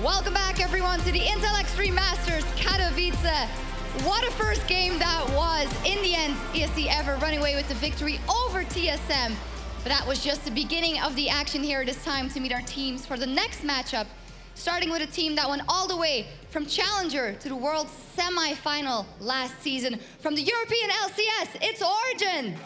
Welcome back, everyone, to the Intel Extreme Masters Katowice. What a first game that was. In the end, ESC Ever running away with the victory over TSM. But that was just the beginning of the action here. It is time to meet our teams for the next matchup, starting with a team that went all the way from Challenger to the World Semi-Final last season. From the European LCS, it's Origin.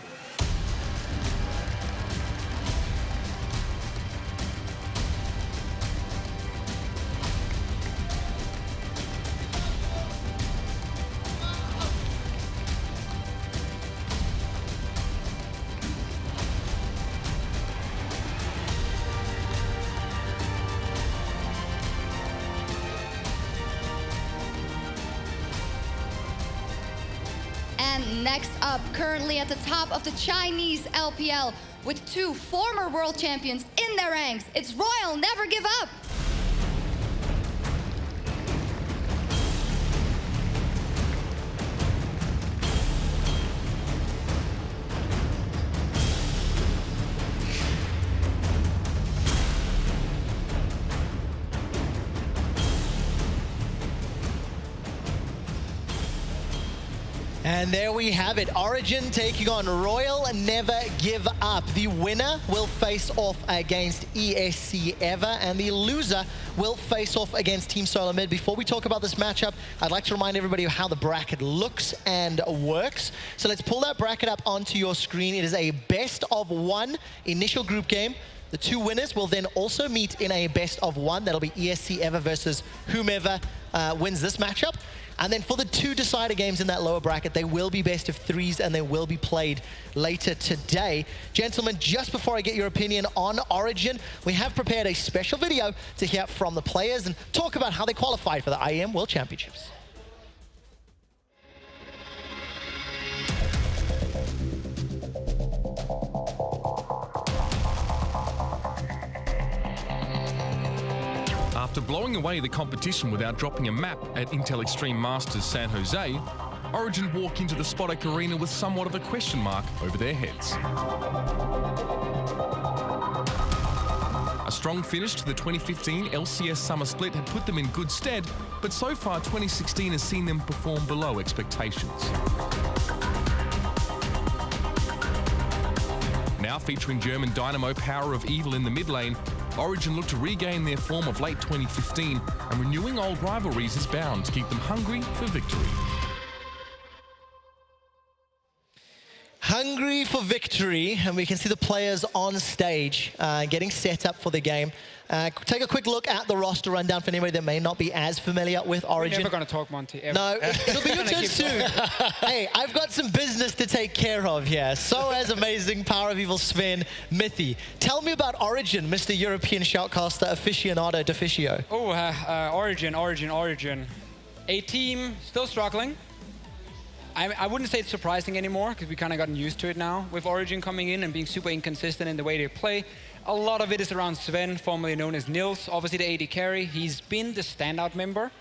And next up, currently at the top of the Chinese LPL with two former world champions in their ranks, it's Royal Never Give Up. And there we have it, Origin taking on Royal Never Give Up. The winner will face off against ESC Ever, and the loser will face off against Team Solar Mid. Before we talk about this matchup, I'd like to remind everybody of how the bracket looks and works. So let's pull that bracket up onto your screen. It is a best of one initial group game. The two winners will then also meet in a best of one. That'll be ESC Ever versus whomever wins this matchup. And then for the two decider games in that lower bracket, they will be best of threes and they will be played later today. Gentlemen, just before I get your opinion on Origin, we have prepared a special video to hear from the players and talk about how they qualified for the IEM World Championships. After blowing away the competition without dropping a map at Intel Extreme Masters San Jose, Origin walk into the Spodek Arena with somewhat of a question mark over their heads. A strong finish to the 2015 LCS Summer Split had put them in good stead, but so far 2016 has seen them perform below expectations. Now featuring German Dynamo Power of Evil in the mid lane, Origin look to regain their form of late 2015, and renewing old rivalries is bound to keep them hungry for victory. Hungry for victory, and we can see the players on stage getting set up for the game. Take a quick look at the roster rundown for anybody that may not be as familiar with Origin. We're never going to talk, Monty. Ever. No, it'll be your turn soon. Hey, I've got some business to take care of here. So has amazing Power of Evil Sven, Mithy. Tell me about Origin, Mr. European Shoutcaster Aficionado Deficio. Oh, Origin. A team still struggling. I wouldn't say it's surprising anymore, because we kind of gotten used to it now, with Origin coming in and being super inconsistent in the way they play. A lot of it is around Sven, formerly known as Nils, obviously the AD carry. He's been the standout member,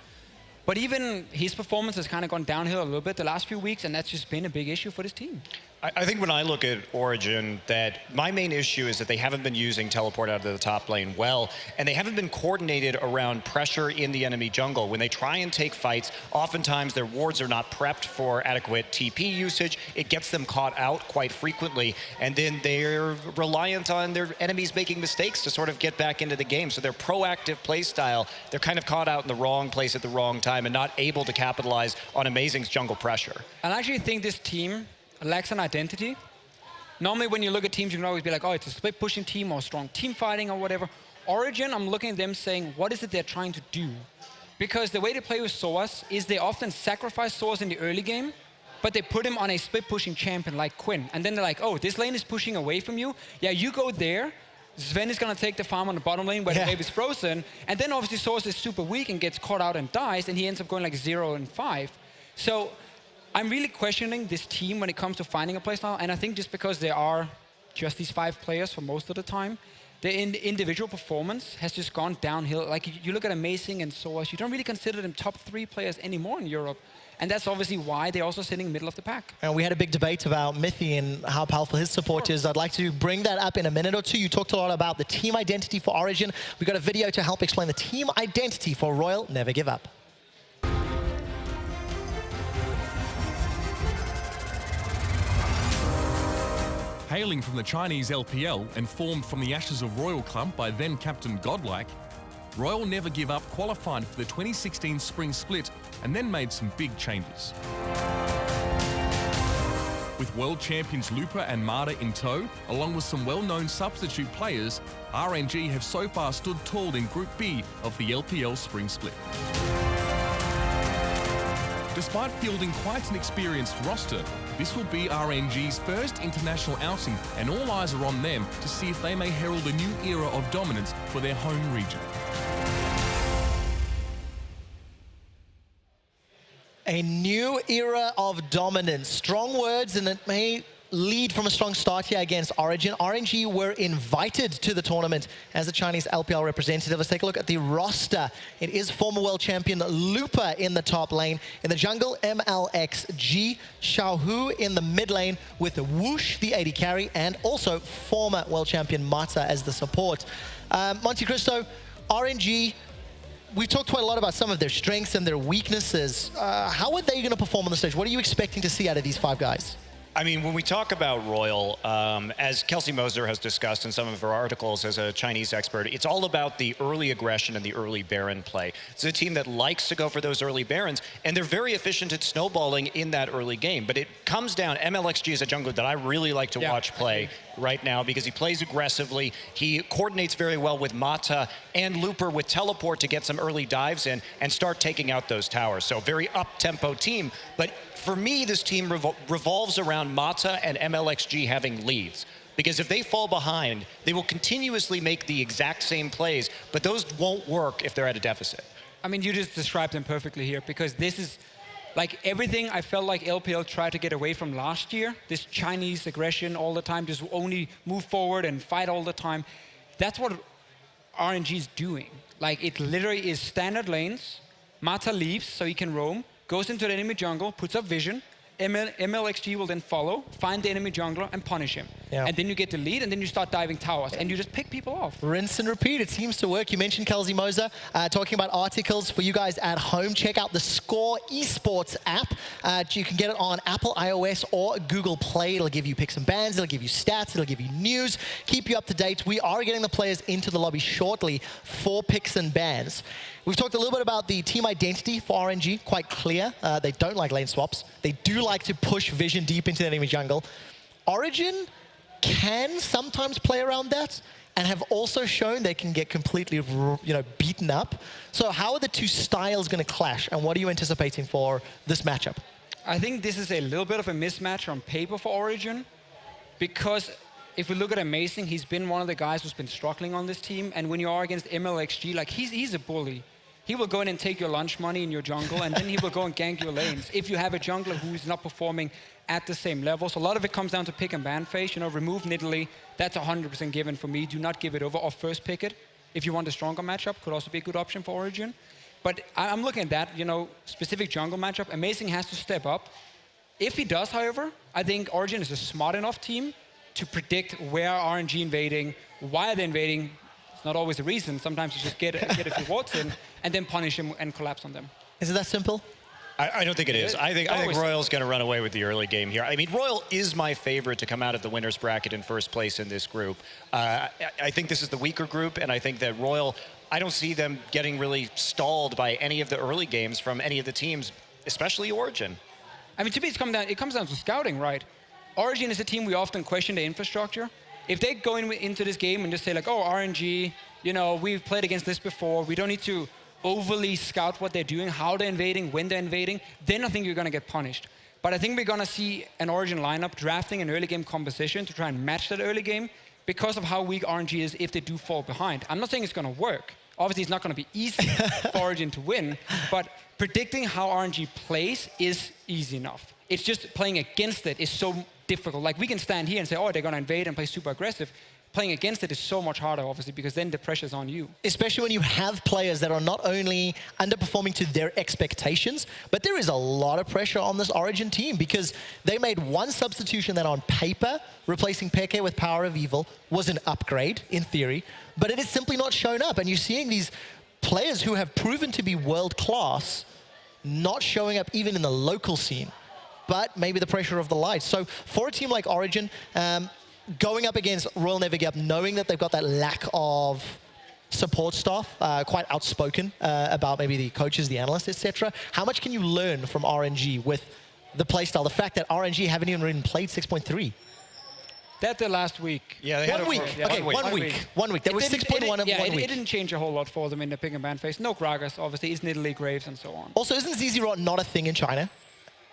but even his performance has kind of gone downhill a little bit the last few weeks, and that's just been a big issue for this team. I think when I look at Origin, that my main issue is that they haven't been using teleport out of the top lane well, and they haven't been coordinated around pressure in the enemy jungle. When they try and take fights, oftentimes their wards are not prepped for adequate TP usage. It gets them caught out quite frequently, and then they're reliant on their enemies making mistakes to sort of get back into the game. So their proactive play style, they're kind of caught out in the wrong place at the wrong time and not able to capitalize on amazing jungle pressure. And I actually think this team lacks an identity. Normally when you look at teams, you can always be like, oh, it's a split pushing team or strong team fighting or whatever. Origin, I'm looking at them saying, what is it they're trying to do? Because the way they play with Soaz is they often sacrifice Soaz in the early game, but they put him on a split pushing champion like Quinn. And then they're like, oh, this lane is pushing away from you. Yeah, you go there. Sven is going to take the farm on the bottom lane where the wave is frozen. And then obviously Soaz is super weak and gets caught out and dies, and he ends up going like 0 and 5. So I'm really questioning this team when it comes to finding a playstyle, and I think just because there are just these 5 players for most of the time, the individual performance has just gone downhill. Like you look at Amazing and Soas, you don't really consider them top 3 players anymore in Europe. And that's obviously why they're also sitting middle of the pack. And we had a big debate about Mithy and how powerful his support is. I'd like to bring that up in a minute or two. You talked a lot about the team identity for Origin. We've got a video to help explain the team identity for Royal Never Give Up. Hailing from the Chinese LPL and formed from the ashes of Royal Club by then captain Godlike, Royal Never Give Up qualified for the 2016 Spring Split and then made some big changes. With world champions Lupa and Marta in tow, along with some well-known substitute players, RNG have so far stood tall in Group B of the LPL Spring Split. Despite fielding quite an experienced roster, this will be RNG's first international outing, and all eyes are on them to see if they may herald a new era of dominance for their home region. A new era of dominance. Strong words, and it may lead from a strong start here against Origin. RNG were invited to the tournament as a Chinese LPL representative. Let's take a look at the roster. It is former world champion Lupa in the top lane. In the jungle, MLXG, Xiaohu in the mid lane with Whoosh, the AD carry, and also former world champion Mata as the support. Monte Cristo, RNG, we've talked quite a lot about some of their strengths and their weaknesses. How are they going to perform on the stage? What are you expecting to see out of these 5 guys? I mean, when we talk about Royal, as Kelsey Moser has discussed in some of her articles as a Chinese expert, it's all about the early aggression and the early Baron play. It's a team that likes to go for those early Barons, and they're very efficient at snowballing in that early game. But it comes down, MLXG is a jungler that I really like to watch play right now because he plays aggressively. He coordinates very well with Mata and Looper with teleport to get some early dives in and start taking out those towers. So very up-tempo team. But for me, this team revolves around Mata and MLXG having leads. Because if they fall behind, they will continuously make the exact same plays, but those won't work if they're at a deficit. I mean, you just described them perfectly here, because this is like everything I felt like LPL tried to get away from last year. This Chinese aggression all the time, just only move forward and fight all the time. That's what RNG is doing. Like, it literally is standard lanes. Mata leaves so he can roam, goes into the enemy jungle, puts up vision. MLXG will then follow, find the enemy jungler, and punish him. Yeah. And then you get the lead, and then you start diving towers, and you just pick people off. Rinse and repeat. It seems to work. You mentioned Kelsey Moser talking about articles for you guys at home. Check out the Score Esports app. You can get it on Apple, iOS, or Google Play. It'll give you picks and bans. It'll give you stats. It'll give you news. Keep you up to date. We are getting the players into the lobby shortly for picks and bans. We've talked a little bit about the team identity for RNG, quite clear. They don't like lane swaps. They do like to push vision deep into the enemy jungle. Origin can sometimes play around that and have also shown they can get completely, beaten up. So how are the two styles going to clash, and what are you anticipating for this matchup? I think this is a little bit of a mismatch on paper for Origin, because if we look at Amazing, he's been one of the guys who's been struggling on this team. And when you are against MLXG, like he's a bully. He will go in and take your lunch money in your jungle, and then he will go and gank your lanes. If you have a jungler who's not performing at the same level. So a lot of it comes down to pick and ban phase. Remove Nidalee. That's 100% given for me. Do not give it over, or first pick it. If you want a stronger matchup, could also be a good option for Origin. But I'm looking at that, specific jungle matchup. Amazing has to step up. If he does, however, I think Origin is a smart enough team to predict where RNG invading, why they're invading. It's not always the reason. Sometimes you just get a few wards in and then punish them and collapse on them. Is it that simple? I don't think it is. I think Royal's going to run away with the early game here. I mean, Royal is my favorite to come out of the winner's bracket in first place in this group. I think this is the weaker group, and I think that Royal, I don't see them getting really stalled by any of the early games from any of the teams, especially Origin. I mean, to me, it comes down to scouting, right? Origin is a team we often question the infrastructure. If they go into this game and just say, like, oh, RNG, we've played against this before, we don't need to overly scout what they're doing, how they're invading, when they're invading, then I think you're going to get punished. But I think we're going to see an Origin lineup drafting an early game composition to try and match that early game because of how weak RNG is if they do fall behind. I'm not saying it's going to work. Obviously, it's not going to be easy for Origin to win, but predicting how RNG plays is easy enough. It's just playing against it is so difficult. Like, we can stand here and say, oh, they're going to invade and play super aggressive. playing against it is so much harder, obviously, because then the pressure's on you. Especially when you have players that are not only underperforming to their expectations, but there is a lot of pressure on this Origin team because they made one substitution that on paper, replacing Peke with Power of Evil, was an upgrade in theory, but it has simply not shown up. And you're seeing these players who have proven to be world-class not showing up even in the local scene, but maybe the pressure of the lights. So for a team like Origin, going up against Royal Never Give Up, knowing that they've got that lack of support staff, quite outspoken about maybe the coaches, the analysts, etc. How much can you learn from RNG with the playstyle? The fact that RNG haven't even played 6.3. That the last week. Yeah, they had 1 week. Yeah, Okay, 1 week. 1 week. There was 6.1 in 1 week. It didn't change a whole lot for them in the pick and ban phase. No Gragas, obviously. It's Nidalee, Graves, and so on. Also, isn't ZZ Rot not a thing in China?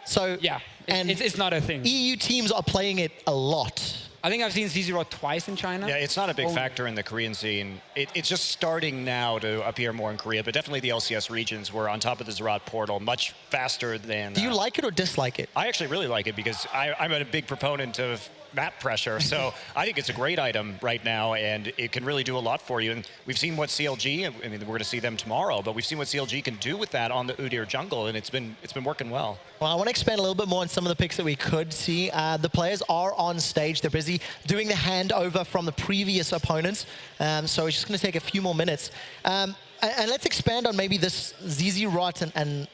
So yeah, it's not a thing. EU teams are playing it a lot. I think I've seen ZZ Rot twice in China. Yeah, it's not a big factor in the Korean scene. It's just starting now to appear more in Korea, but definitely the LCS regions were on top of the Zerat portal much faster than... Do you like it or dislike it? I actually really like it because I'm a big proponent of map pressure, so I think it's a great item right now, and it can really do a lot for you. And we've seen what CLG, I mean, we're going to see them tomorrow, but we've seen what CLG can do with that on the Udyr jungle, and it's been working well. Well, I want to expand a little bit more on some of the picks that we could see. The players are on stage. They're busy doing the handover from the previous opponents. So it's just going to take a few more minutes. And let's expand on maybe this ZZ Rot and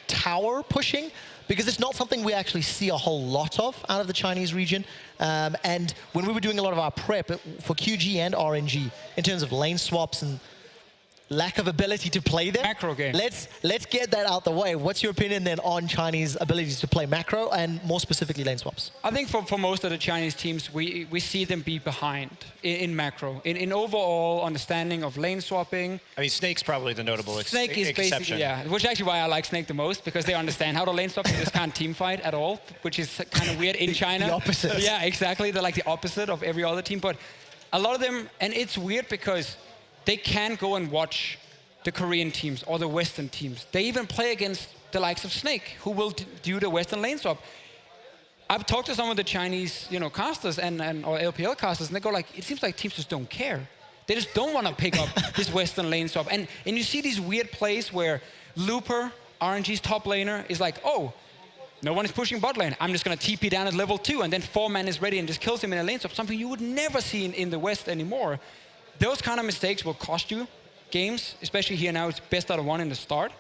tower pushing, because it's not something we actually see a whole lot of out of the Chinese region. And when we were doing a lot of our prep for QG and RNG in terms of lane swaps and lack of ability to play them. Macro game. Let's get that out the way. What's your opinion then on Chinese abilities to play macro and more specifically lane swaps? I think for most of the Chinese teams, we see them be behind in macro. In overall understanding of lane swapping. I mean, Snake's probably the notable Snake is exception. basically, yeah, which is actually why I like Snake the most, because they understand how to lane swap. They just can't team fight at all, which is kind of weird in China. The opposite. Yeah, exactly. They're like the opposite of every other team. But a lot of them, and it's weird because they can go and watch the Korean teams or the Western teams. They even play against the likes of Snake, who will do the Western lane swap. I've talked to some of the Chinese, casters or LPL casters, and they go like, it seems like teams just don't care. They just don't want to pick up this Western lane swap. And you see these weird plays where Looper, RNG's top laner, is like, oh, no one is pushing bot lane. I'm just going to TP down at level 2, and then 4-man is ready and just kills him in a lane swap, something you would never see in the West anymore. Those kind of mistakes will cost you games, especially here now. It's best out of 1 in the start.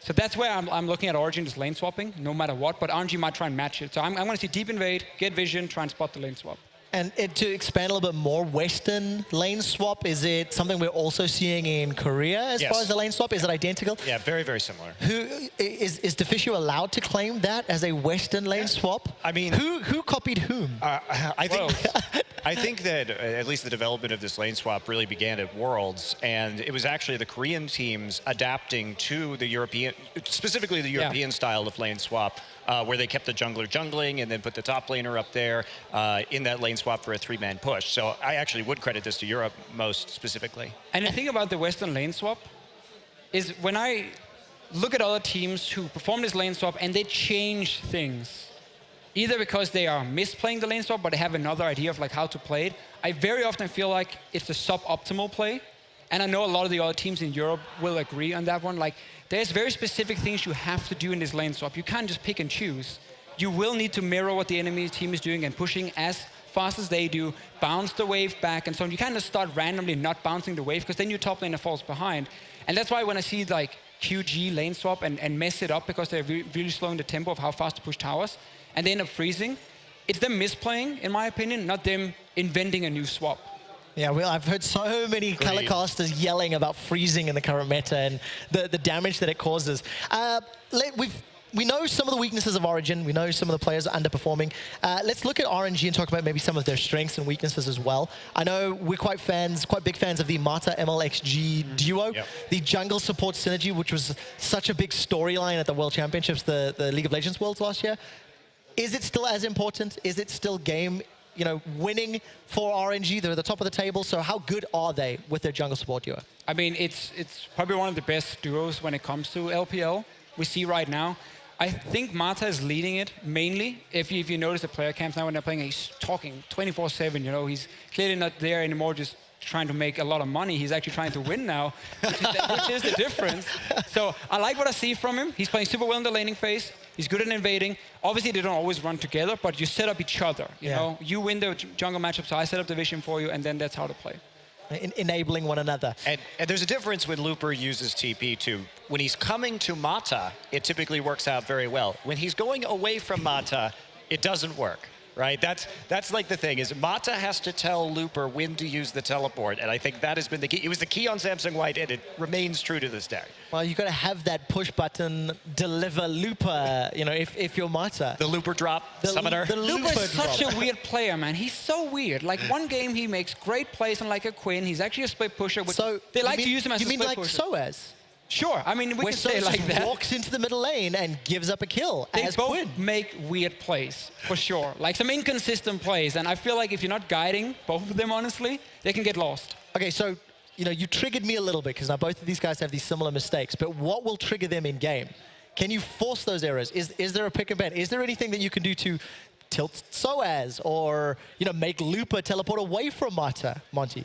So that's where I'm looking at Origin, just lane swapping, no matter what. But RNG might try and match it. So I'm going to see deep invade, get vision, try and spot the lane swap. And to expand a little bit more, Western lane swap, is it something we're also seeing in Korea as far as the lane swap? Is it identical? Yeah, very, very similar. Who is Deficio allowed to claim that as a Western lane swap? I mean, who copied whom? I think that at least the development of this lane swap really began at Worlds, and it was actually the Korean teams adapting to the European, specifically the European style of lane swap, where they kept the jungler jungling and then put the top laner up there in that lane swap for a 3-man push. So I actually would credit this to Europe most specifically. And the thing about the Western lane swap is when I look at other teams who perform this lane swap and they change things, either because they are misplaying the lane swap, but they have another idea of like how to play it, I very often feel like it's the suboptimal play. And I know a lot of the other teams in Europe will agree on that one. Like, there's very specific things you have to do in this lane swap. You can't just pick and choose. You will need to mirror what the enemy team is doing and pushing as fast as they do, bounce the wave back, and so on. You can't just start randomly not bouncing the wave, because then your top laner falls behind. And that's why when I see like QG lane swap and mess it up because they're really slowing the tempo of how fast to push towers, and they end up freezing, it's them misplaying, in my opinion, not them inventing a new swap. Yeah, well, I've heard so many Calicasters yelling about freezing in the current meta and the damage that it causes. We know some of the weaknesses of Origin. We know some of the players are underperforming. Let's look at RNG and talk about maybe some of their strengths and weaknesses as well. I know we're quite big fans of the Mata MLXG duo, the jungle support synergy, which was such a big storyline at the World Championships, the League of Legends Worlds last year. Is it still as important? Is it still game, winning for RNG? They're at the top of the table, so how good are they with their jungle support duo? I mean, it's probably one of the best duos when it comes to LPL we see right now. I think Mata is leading it mainly. If you notice the player camps now when they're playing, he's talking 24/7. You know, he's clearly not there anymore just trying to make a lot of money. He's actually trying to win now, which is the difference. So I like what I see from him. He's playing super well in the laning phase. He's good at invading. Obviously, they don't always run together, but you set up each other. You know, you win the jungle matchup, so I set up the vision for you, and then that's how to play. Enabling one another. And there's a difference when Looper uses TP too. When he's coming to Mata, it typically works out very well. When he's going away from Mata, it doesn't work, right? That's like the thing, is Mata has to tell Looper when to use the teleport, and I think that has been the key. It was the key on Samsung White, and it remains true to this day. Well, you got to have that push button, deliver Looper, you know, if you're Mata. The Looper drop, summoner. The Looper is drop. such a weird player, man. He's so weird. Like, one game he makes great plays on like a Quinn. He's actually a split pusher. Which So they like to use him as a you mean split like pusher. Soaz? Sure. I mean, we Where can say it Soaz like just that. walks into the middle lane and gives up a kill They as both Quinn. make weird plays, for sure. Like some inconsistent plays. And I feel like if you're not guiding both of them, honestly, they can get lost. Okay, so, you know, you triggered me a little bit because now both of these guys have these similar mistakes, but what will trigger them in game? Can you force those errors? Is there a pick and ban? Is there anything that you can do to tilt Soaz or, you know, make Looper teleport away from Mata, Monty?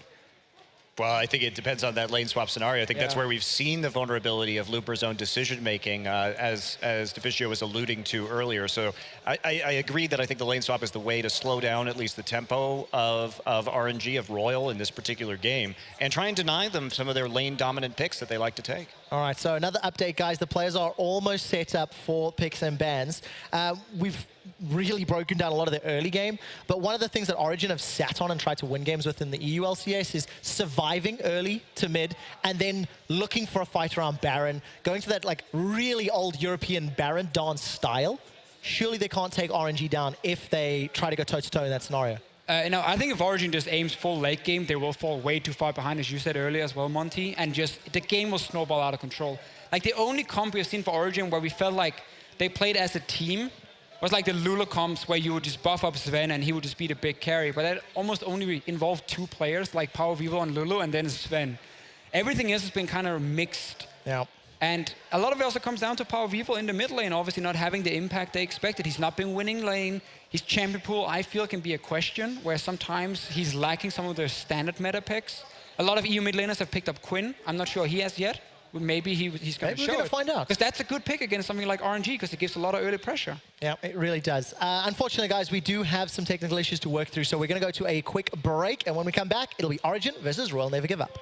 Well, I think it depends on that lane swap scenario. I think that's Yeah. where we've seen the vulnerability of Looper's own decision-making, as Deficio was alluding to earlier. So I agree that I think the lane swap is the way to slow down at least the tempo of RNG, of Royal in this particular game, and try and deny them some of their lane-dominant picks that they like to take. All right, so another update, guys. The players are almost set up for picks and bans. We've really broken down a lot of the early game, but one of the things that Origin have sat on and tried to win games with in the EU LCS is surviving early to mid and then looking for a fight around Baron, going to that like really old European Baron dance style. Surely they can't take RNG down if they try to go toe-to-toe in that scenario. No, I think if Origin just aims full late game, they will fall way too far behind, as you said earlier as well, Monty, and just the game will snowball out of control. Like the only comp we've seen for Origin where we felt like they played as a team was like the Lula comps where you would just buff up Sven and he would just be the big carry, but that almost only involved two players, like Power Vivo and Lulu, and then Sven. Everything else has been kind of mixed. Yeah. And a lot of it also comes down to Power Vivo in the mid lane, obviously not having the impact they expected. He's not been winning lane. His champion pool, I feel, can be a question, where sometimes he's lacking some of their standard meta picks. A lot of EU mid laners have picked up Quinn. I'm not sure he has yet. Maybe he's going to show we're going to find out. Because that's a good pick against something like RNG, because it gives a lot of early pressure. Yeah, it really does. Unfortunately, guys, we do have some technical issues to work through, so we're going to go to a quick break, and when we come back, it'll be Origin versus Royal Never Give Up.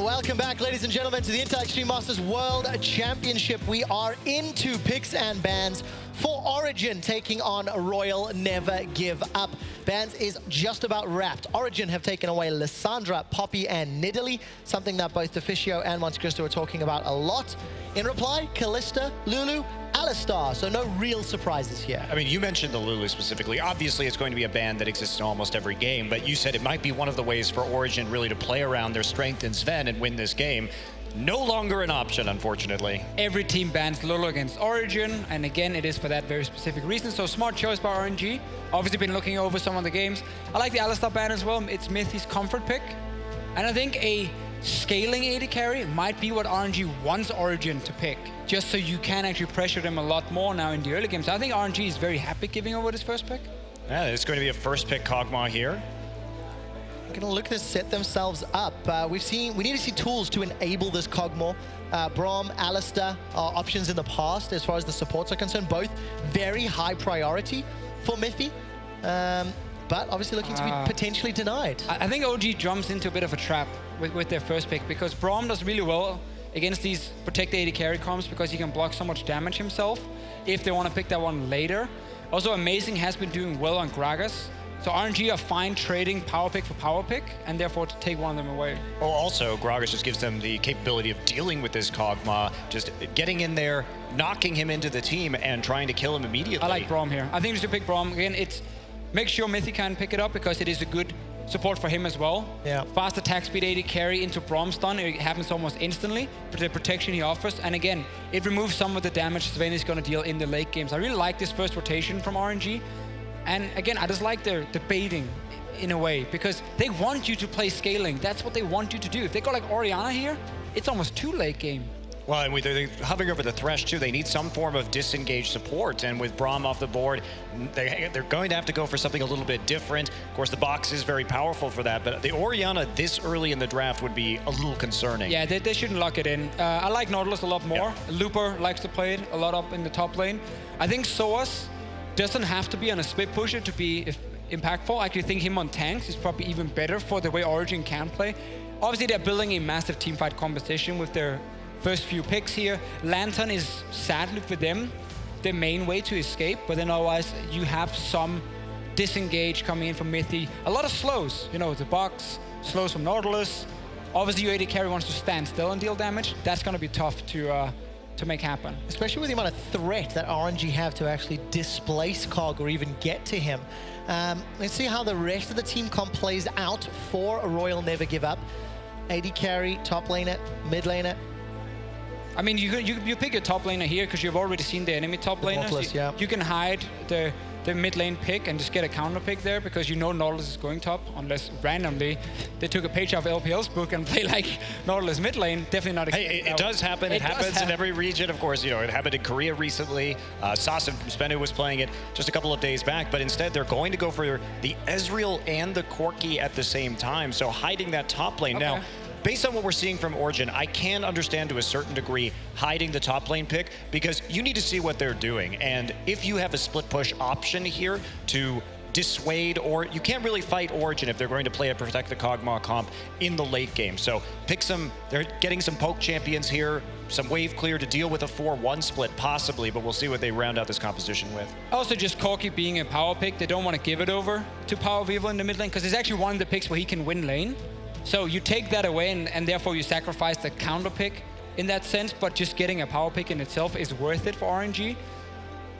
Welcome back, ladies and gentlemen, to the Intel Extreme Masters World Championship. We are into picks and bans for Origin, taking on Royal Never Give Up. Bans is just about wrapped. Origin have taken away Lissandra, Poppy, and Nidalee, something that both Deficio and Monte Cristo are talking about a lot. In reply, Kalista, Lulu, Alistar, so no real surprises here. I mean, you mentioned the Lulu specifically. Obviously, it's going to be a ban that exists in almost every game, but you said it might be one of the ways for Origin really to play around their strength in Sven and win this game. No longer an option, unfortunately. Every team bans Lulu against Origin, and again, it is for that very specific reason. So smart choice by RNG. Obviously been looking over some of the games. I like the Alistar ban as well. It's Mithy's comfort pick. And I think a scaling AD carry might be what RNG wants Origin to pick, just so you can actually pressure them a lot more now in the early games. I think RNG is very happy giving over this first pick. Yeah, it's going to be a first pick Kog'Maw here. Going to look to set themselves up. We need to see tools to enable this Kog'Maw. Braum, Alistar are options in the past as far as the supports are concerned. Both very high priority for Mithy, but obviously looking to be potentially denied. I think OG jumps into a bit of a trap with their first pick, because Braum does really well against these protected AD carry comps because he can block so much damage himself if they want to pick that one later. Also, Amazing has been doing well on Gragas. So RNG are fine trading power pick for power pick, and therefore to take one of them away. Oh, also, Gragas just gives them the capability of dealing with this Kog'Maw, just getting in there, knocking him into the team, and trying to kill him immediately. I like Braum here. I think you should pick Braum. Again, it's make sure Mithy can pick it up because it is a good support for him as well. Yeah. Fast attack speed AD carry into Braum stun. It happens almost instantly, but the protection he offers. And again, it removes some of the damage Sven is going to deal in the late games. I really like this first rotation from RNG. And again, I just like their baiting in a way, because they want you to play scaling. That's what they want you to do. If they go like Orianna here, it's almost too late game. Well, and they're hovering over the Thresh too. They need some form of disengaged support, and with Braum off the board, they're going to have to go for something a little bit different. Of course, the box is very powerful for that, but the Orianna this early in the draft would be a little concerning. Yeah, they shouldn't lock it in. I like Nautilus a lot more. Yeah. Looper likes to play it a lot up in the top lane. I think Soas doesn't have to be on a split pusher to be impactful. I actually think him on tanks is probably even better for the way Origin can play. Obviously, they're building a massive teamfight competition with their first few picks here. Lantern is, sadly for them, the main way to escape, but then otherwise you have some disengage coming in from Mithy. A lot of slows, you know, the box, slows from Nautilus. Obviously, your AD carry wants to stand still and deal damage. That's going to be tough to make happen. Especially with the amount of threat that RNG have to actually displace Kog or even get to him. Let's see how the rest of the team comp plays out for a Royal Never Give Up. AD carry, top laner, mid laner. I mean, you pick your top laner here because you've already seen the enemy top laner. Nautilus, yeah. You can hide the mid lane pick and just get a counter pick there because you know Nautilus is going top, unless randomly they took a page off LPL's book and play like Nautilus mid lane. Definitely not a Hey, it does happen. It happens in every region, of course. You know, it happened in Korea recently. Sasan from Spenu was playing it just a couple of days back, but instead they're going to go for the Ezreal and the Corki at the same time. So hiding that top lane. Okay. Now, based on what we're seeing from Origin, I can understand to a certain degree hiding the top lane pick because you need to see what they're doing. And if you have a split push option here to dissuade, or you can't really fight Origin if they're going to play a Protect the Kog'Maw comp in the late game. So pick some, they're getting some poke champions here, some wave clear to deal with a 4-1 split possibly, but we'll see what they round out this composition with. Also, just Corki being a power pick, they don't want to give it over to Power Vivo in the mid lane because it's actually one of the picks where he can win lane. So you take that away and therefore you sacrifice the counter pick in that sense, but just getting a power pick in itself is worth it for RNG.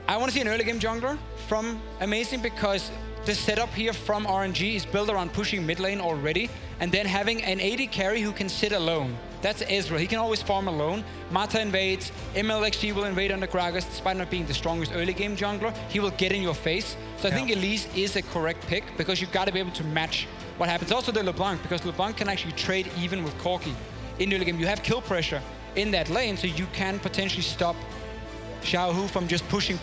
I want to see an early game jungler from Amazing because the setup here from RNG is built around pushing mid lane already and then having an AD carry who can sit alone. That's Ezreal. He can always farm alone. Mata invades, MLXG will invade under Gragas despite not being the strongest early game jungler. He will get in your face. So I think Elise is a correct pick because you've got to be able to match what happens. Also the LeBlanc, because LeBlanc can actually trade even with Corki in the early game. You have kill pressure in that lane, so you can potentially stop Xiaohu from just pushing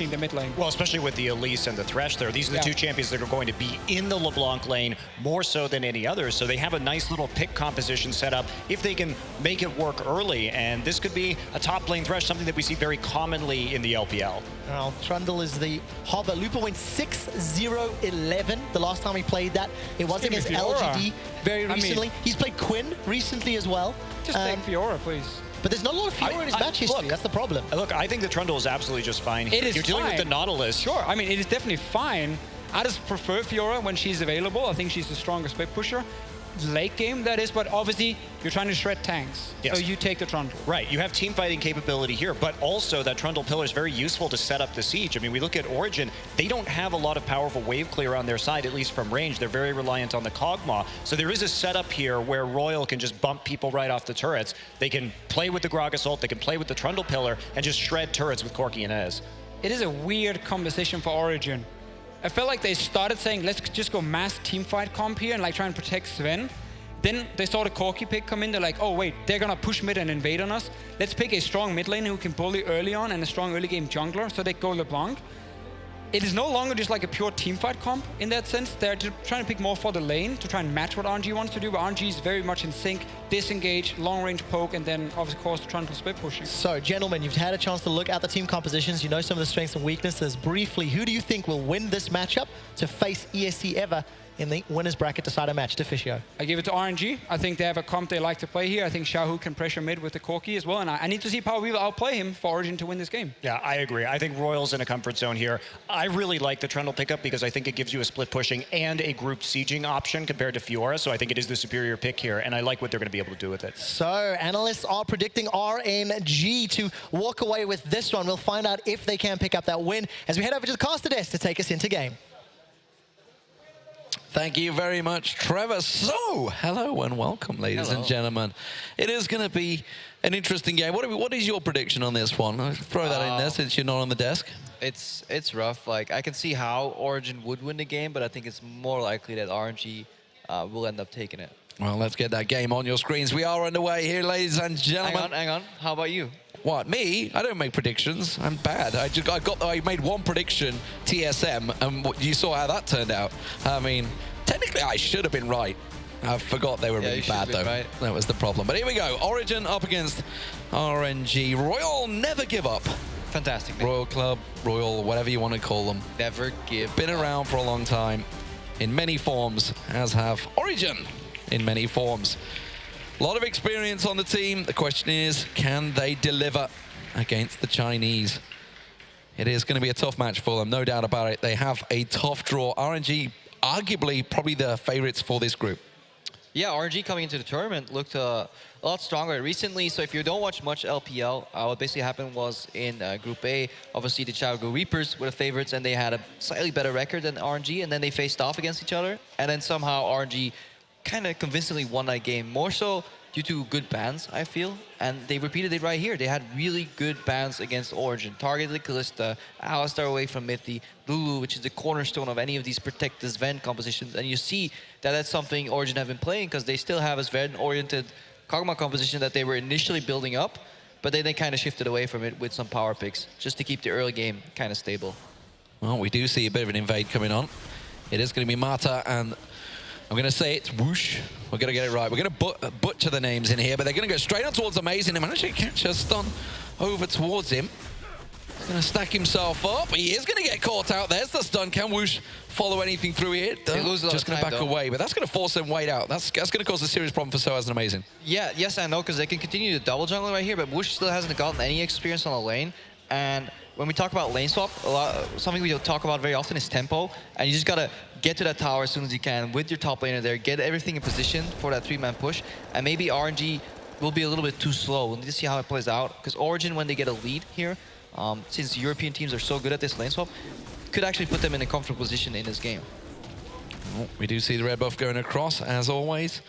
the mid lane. Well, especially with the Elise and the Thresh there. These are the two champions that are going to be in the LeBlanc lane more so than any others. So they have a nice little pick composition set up if they can make it work early. And this could be a top lane Thresh, something that we see very commonly in the LPL. Now, Trundle is the hover. Lupa went 6-0-11 the last time he played that. It was against LGD very recently. He's played Quinn recently as well. Just take Fiora, please. But there's not a lot of Fiora in his match history. That's the problem. Look, I think the Trundle is absolutely just fine. You're dealing with the Nautilus. Sure, I mean, it is definitely fine. I just prefer Fiora when she's available. I think she's the strongest split pusher. Late game, that is, but obviously you're trying to shred tanks. Yes. So you take the Trundle. Right, you have team fighting capability here, but also that Trundle pillar is very useful to set up the siege. I mean, we look at Origin, they don't have a lot of powerful wave clear on their side, at least from range. They're very reliant on the Kog'Maw. So there is a setup here where Royal can just bump people right off the turrets. They can play with the Gragas ult, they can play with the Trundle pillar, and just shred turrets with Corki and Ez. It is a weird composition for Origin. I felt like they started saying, let's just go mass team fight comp here and like try and protect Sven. Then they saw the Corki pick come in. They're like, oh, wait, they're going to push mid and invade on us. Let's pick a strong mid lane who can bully early on and a strong early game jungler. So they go LeBlanc. It is no longer just like a pure teamfight comp in that sense. They're trying to pick more for the lane to try and match what RNG wants to do. But RNG is very much in sync, disengage, long range poke, and then of course trying to split pushing. So, gentlemen, you've had a chance to look at the team compositions. You know some of the strengths and weaknesses. Briefly, who do you think will win this matchup to face ESC Ever in the winner's bracket decider match? Deficio. I give it to RNG. I think they have a comp they like to play here. I think Xiaohu can pressure mid with the Corki as well. And I need to see Power Weaver outplay him for Origin to win this game. Yeah, I agree. I think Royal's in a comfort zone here. I really like the Trundle pickup because I think it gives you a split pushing and a group sieging option compared to Fiora. So I think it is the superior pick here. And I like what they're going to be able to do with it. So, analysts are predicting RNG to walk away with this one. We'll find out if they can pick up that win as we head over to the caster desk to take us into game. Thank you very much, Trevor. So, hello and welcome, ladies and gentlemen. It is going to be an interesting game. What is your prediction on this one? I'll throw that in there since you're not on the desk. It's rough. Like, I can see how Origin would win the game, but I think it's more likely that RNG will end up taking it. Well, let's get that game on your screens. We are underway here, ladies and gentlemen. Hang on. How about you? What, me? I don't make predictions. I'm bad. I made one prediction, TSM, and you saw how that turned out. I mean, technically I should have been right. I forgot they were really bad, though. Right. That was the problem. But here we go. Origin up against RNG. Royal never give up. Fantastic, man. Royal Club, Royal, whatever you want to call them. Never give Been around for a long time in many forms, as have Origin in many forms. A lot of experience on the team. The question is, can they deliver against the Chinese? It is going to be a tough match for them, no doubt about it. They have a tough draw. RNG, arguably, probably the favorites for this group. Yeah, RNG coming into the tournament looked a lot stronger recently. So if you don't watch much LPL, what basically happened was in Group A, obviously the Chicago Reapers were the favorites and they had a slightly better record than RNG, and then they faced off against each other. And then somehow RNG kind of convincingly won that game, more so due to good bans, I feel. And they repeated it right here. They had really good bans against Origin. Targeted Kalista, Alistar away from Mithy, Lulu, which is the cornerstone of any of these protect the Sven compositions. And you see that that's something Origin have been playing because they still have a Sven-oriented Kog'Maw composition that they were initially building up, but then they kind of shifted away from it with some power picks just to keep the early game kind of stable. Well, we do see a bit of an invade coming on. It is going to be Mata and I'm going to say it's Whoosh. We're going to get it right. We're going to butcher the names in here, but they're going to go straight on towards Amazing. They managed to catch a stun over towards him. He's going to stack himself up. He is going to get caught out. There's the stun. Can Whoosh follow anything through here? Just going to back away, but that's going to force him Wade out. That's going to cause a serious problem for Soaz and Amazing. Yeah, yes, I know, because they can continue to double jungle right here, but Whoosh still hasn't gotten any experience on the lane. And when we talk about lane swap, something we don't talk about very often is tempo. And you just got to get to that tower as soon as you can with your top laner there, get everything in position for that 3-man push. And maybe RNG will be a little bit too slow. We'll need to see how it plays out. Because Origin, when they get a lead here, since European teams are so good at this lane swap, could actually put them in a comfortable position in this game. Oh, we do see the red buff going across, as always.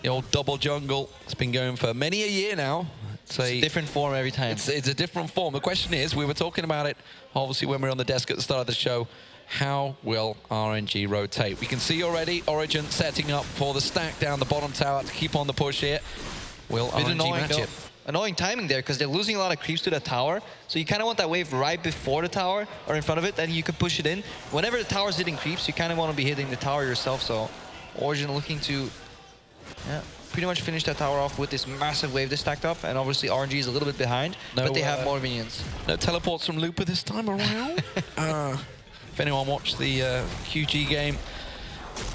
The old double jungle. It's been going for many a year now. It's a different form every time. It's a different form. The question is, we were talking about it, obviously, when we were on the desk at the start of the show. How will RNG rotate? We can see already Origin setting up for the stack down the bottom tower to keep on the push here. Will RNG match it? annoying timing there because they're losing a lot of creeps to the tower. So you kind of want that wave right before the tower or in front of it, then you can push it in. Whenever the tower's hitting creeps, you kind of want to be hitting the tower yourself. So Origin looking to pretty much finish that tower off with this massive wave they stacked up. And obviously RNG is a little bit behind, but they have more minions. No teleports from Looper this time around. If anyone watched the QG game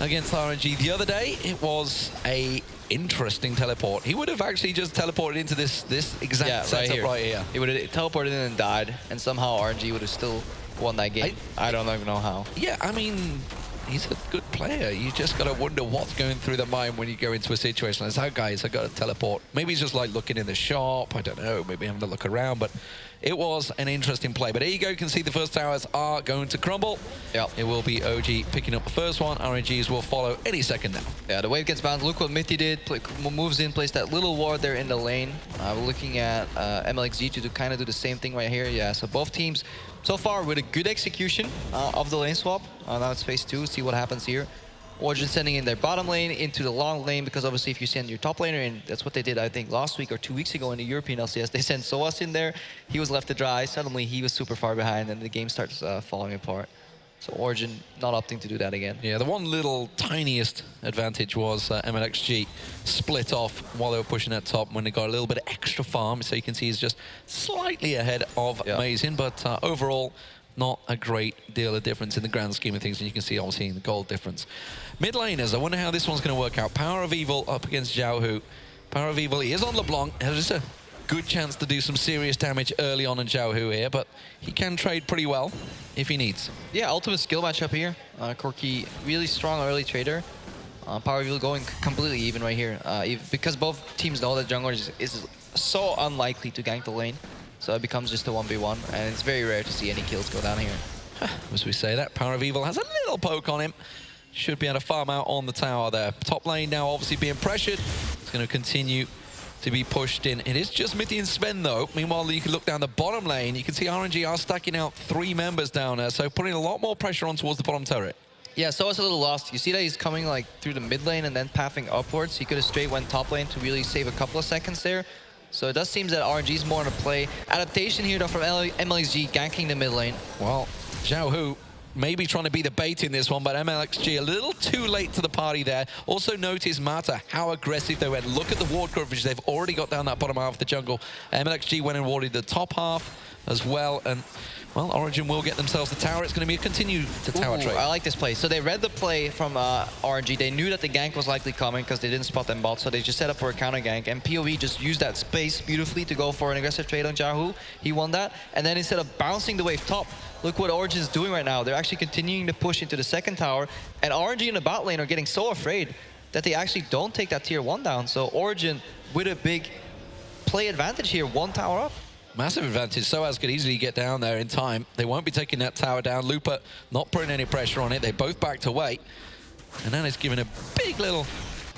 against RNG the other day, it was a interesting teleport. He would have actually just teleported into this exact setup right here. He would have teleported in and died, and somehow RNG would have still won that game. I don't even know how. Yeah, I mean, he's a good player. You just got to wonder what's going through the mind when you go into a situation like that. Guys, I got to teleport. Maybe he's just like looking in the shop. I don't know. Maybe having to look around, but it was an interesting play. But there you go. You can see the first towers are going to crumble. Yep. It will be OG picking up the first one. RNGs will follow any second now. Yeah, the wave gets bounced. Look what Mithy did. Moves in, plays that little ward there in the lane. We're looking at MLXG to kind of do the same thing right here. Yeah, so both teams so far with a good execution of the lane swap. Now it's phase 2. See what happens here. Origin sending in their bottom lane into the long lane, because obviously if you send your top laner in, that's what they did, I think, last week or 2 weeks ago in the European LCS. They sent Soas in there. He was left to dry. Suddenly he was super far behind, and the game starts falling apart. So Origin not opting to do that again. Yeah, the one little tiniest advantage was MLXG split off while they were pushing that top when they got a little bit of extra farm. So you can see he's just slightly ahead of Amazing, but overall, not a great deal of difference in the grand scheme of things, and you can see obviously in the gold difference. Mid laners, I wonder how this one's going to work out. Power of Evil up against Xiaohu. Power of Evil, he is on LeBlanc. Has just a good chance to do some serious damage early on in Xiaohu here, but he can trade pretty well if he needs. Yeah, ultimate skill matchup here. Corki, really strong early trader. Power of Evil going completely even right here. Because both teams know that jungler is so unlikely to gank the lane. So it becomes just a 1v1, and it's very rare to see any kills go down here. As we say that, Power of Evil has a little poke on him. Should be able to farm out on the tower there. Top lane now obviously being pressured. It's going to continue to be pushed in. It is just Mithy and Sven though. Meanwhile, you can look down the bottom lane. You can see RNG are stacking out 3 members down there, so putting a lot more pressure on towards the bottom turret. Yeah, so it's a little lost. You see that he's coming like through the mid lane and then pathing upwards. He could have straight went top lane to really save a couple of seconds there. So it does seem that RNG is more on a play. Adaptation here though from MLXG ganking the mid lane. Well, Xiaohu maybe trying to be the bait in this one, but MLXG a little too late to the party there. Also notice Mata, how aggressive they went. Look at the ward coverage they've already got down that bottom half of the jungle. MLXG went and warded the top half as well, and well, Origin will get themselves the tower. It's going to be a continue to tower trade. I like this play. So they read the play from RNG. They knew that the gank was likely coming because they didn't spot them bot, so they just set up for a counter gank, and POV just used that space beautifully to go for an aggressive trade on Xiaohu. He won that, and then instead of bouncing the wave top, look what Origin is doing right now. They're actually continuing to push into the second tower, and RNG in the bot lane are getting so afraid that they actually don't take that tier 1 down. So Origin with a big play advantage here, 1 tower up. Massive advantage. Soaz could easily get down there in time. They won't be taking that tower down. Looper not putting any pressure on it. They both backed away. And then it's given a big little.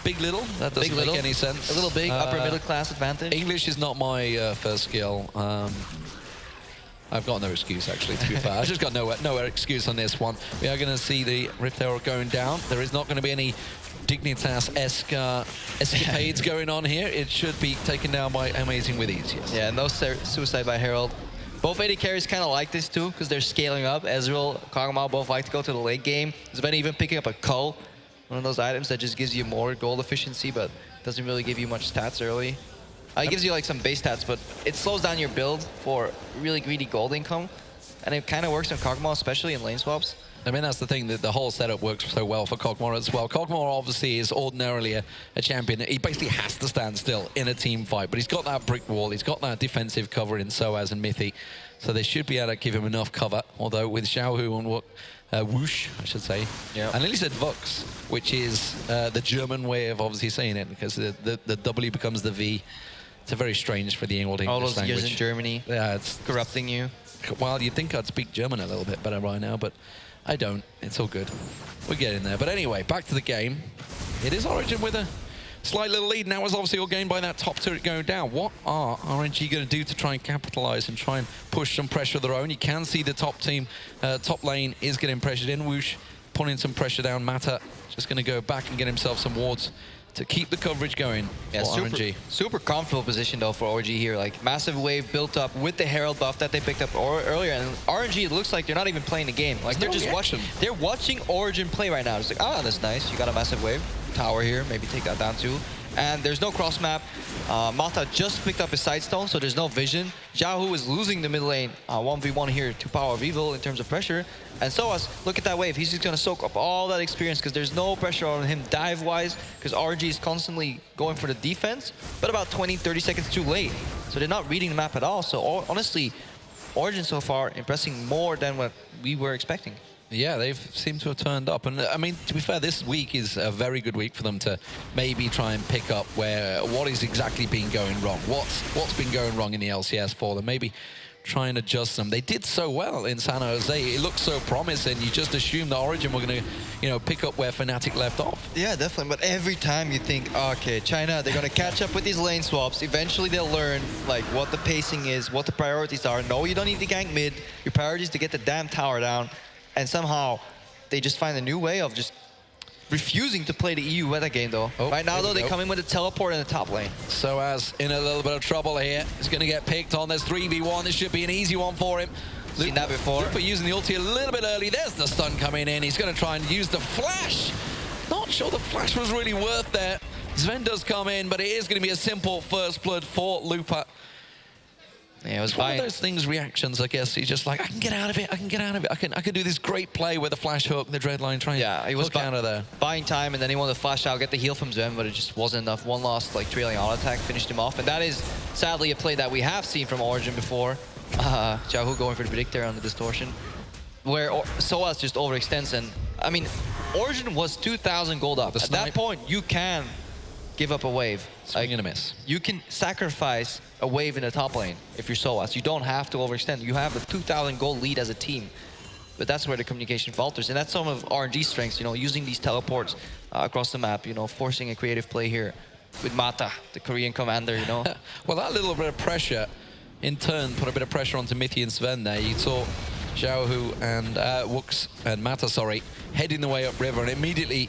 That doesn't make any sense. A little big upper middle class advantage. English is not my first skill. I've got no excuse, actually, to be fair. I've just got no excuse on this one. We are going to see the Rift Herald going down. There is not going to be any Dignitas-esque escapades going on here. It should be taken down by Amazing with ease, yes. Yeah, no suicide by Herald. Both AD carries kind of like this too, because they're scaling up. Ezreal, Kog'Maw both like to go to the late game. Sven even picking up a Cull, one of those items that just gives you more gold efficiency, but doesn't really give you much stats early. It gives you like some base stats, but it slows down your build for really greedy gold income. And it kind of works on Kog'Maw, especially in lane swaps. I mean, that's the thing, that the whole setup works so well for Kog'Maw as well. Kog'Maw obviously is ordinarily a champion. He basically has to stand still in a team fight, but he's got that brick wall, he's got that defensive cover in Soaz and Mithy, so they should be able to give him enough cover. Although with Xiaohu on whoosh, I should say. Yeah. I nearly said Vux, which is the German way of obviously saying it, because the W becomes the V. It's a very strange for the English language. All those years in Germany, yeah, it's corrupting you. Well, you'd think I'd speak German a little bit better right now, but I don't. It's all good. We're getting there. But anyway, back to the game. It is Origin with a slight little lead. Now is obviously all gained by that top turret going down. What are RNG going to do to try and capitalize and try and push some pressure of their own? You can see the top team, top lane is getting pressured in. Whoosh putting some pressure down. Mata just going to go back and get himself some wards to keep the coverage going Yeah, for RNG. super comfortable position though for OG here. Like massive wave built up with the Herald buff that they picked up earlier, and RNG, it looks like they're not even playing the game. Like they're just watching. They're watching Origin play right now. It's like, ah, that's nice. You got a massive wave tower here. Maybe take that down too. And there's no cross map. Mata just picked up his sidestone, so there's no vision. Xiaohu is losing the mid lane 1v1 here to Power of Evil in terms of pressure. And Soas, look at that wave. He's just going to soak up all that experience because there's no pressure on him dive-wise because RNG is constantly going for the defense, but about 20, 30 seconds too late. So they're not reading the map at all. So honestly, Origin so far impressing more than what we were expecting. Yeah, they've seemed to have turned up. And I mean, to be fair, this week is a very good week for them to maybe try and pick up what is exactly been going wrong. What's been going wrong in the LCS for them. Maybe try and adjust them. They did so well in San Jose. It looked so promising. You just assumed that Origin were going to, pick up where Fnatic left off. Yeah, definitely. But every time you think, okay, China, they're going to catch up with these lane swaps. Eventually they'll learn like what the pacing is, what the priorities are. No, you don't need to gank mid. Your priority is to get the damn tower down. And somehow they just find a new way of just refusing to play the EU meta game though. Oh, right now though, they come in with a teleport in the top lane. So as in a little bit of trouble here, he's going to get picked on. There's 3v1. This should be an easy one for him. Seen that before. Lupa using the ulti a little bit early. There's the stun coming in. He's going to try and use the flash. Not sure the flash was really worth that. Sven does come in, but it is going to be a simple first blood for Lupa. Yeah, it was It's one of those things, reactions, I guess. He's just like, I can get out of it, I can get out of it. I can do this great play with the flash hook, the dreadline, try and he was hook out of there. buying time, and then he wanted to flash out, get the heal from Sven, but it just wasn't enough. One last like trailing auto attack finished him off, and that is sadly a play that we have seen from Origin before. Xiaohu going for the predictor on the distortion, where Soas just overextends, and I mean, Origin was 2,000 gold up. At that point, you can give up a wave. Swing and a miss. You can sacrifice a wave in the top lane if you're Soas. You don't have to overextend. You have a 2,000 gold lead as a team. But that's where the communication falters. And that's some of RNG's strengths, using these teleports across the map, forcing a creative play here with Mata, the Korean commander, Well, that little bit of pressure, in turn, put a bit of pressure onto Mithy and Sven there. You saw Xiaohu and Wux and Mata, heading the way upriver, and immediately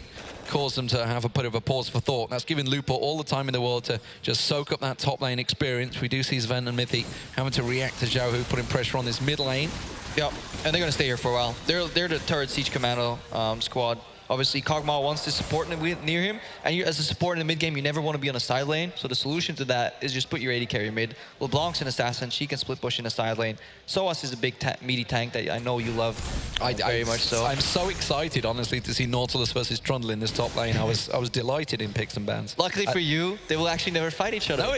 caused them to have a bit of a pause for thought. That's given Lupa all the time in the world to just soak up that top lane experience. We do see Sven and Mithy having to react to Xiaohu, putting pressure on this mid lane. Yep, and they're going to stay here for a while. They're the third Siege Commando squad. Obviously, Kog'Maw wants to support near him, and as a support in the mid game, you never want to be on a side lane. So the solution to that is just put your AD carry mid. LeBlanc's an assassin; she can split push in a side lane. Soas is a big meaty tank that I know you love very much. So I'm so excited, honestly, to see Nautilus versus Trundle in this top lane. I was delighted in picks and bans. Luckily for you, they will actually never fight each other. No,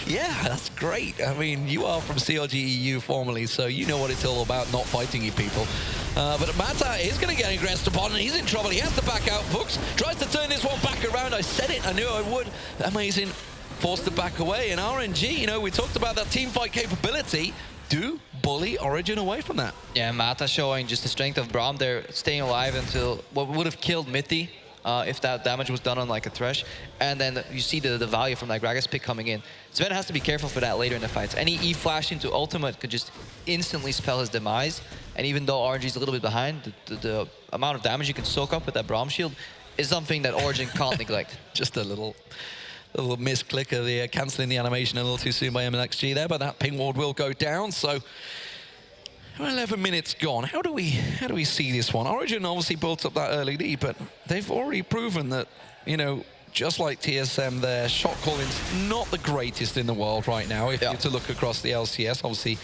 yeah, that's great. I mean, you are from CLG EU formerly, so you know what it's all about, not fighting you people. But Mata is going to get aggressed upon, and he's in trouble. He has to back out. Vux tries to turn this one back around. I said it. I knew I would. Amazing. Forced to back away. And RNG, we talked about that team fight capability. Do bully Origin away from that. Yeah, Mata showing just the strength of Braum there, staying alive until what would have killed Mithy if that damage was done on like a Thresh. And then you see the value from that Gragas pick coming in. Sven has to be careful for that later in the fights. Any E-flash into ultimate could just instantly spell his demise. And even though RNG is a little bit behind, the amount of damage you can soak up with that Braum shield is something that Origin can't neglect. Just a little misclick of the cancelling the animation a little too soon by MLXG there, but that ping ward will go down. So 11 minutes gone. How do we see this one? Origin obviously built up that early lead, but they've already proven that, just like TSM, their shot calling's not the greatest in the world right now. If you're to look across the LCS, obviously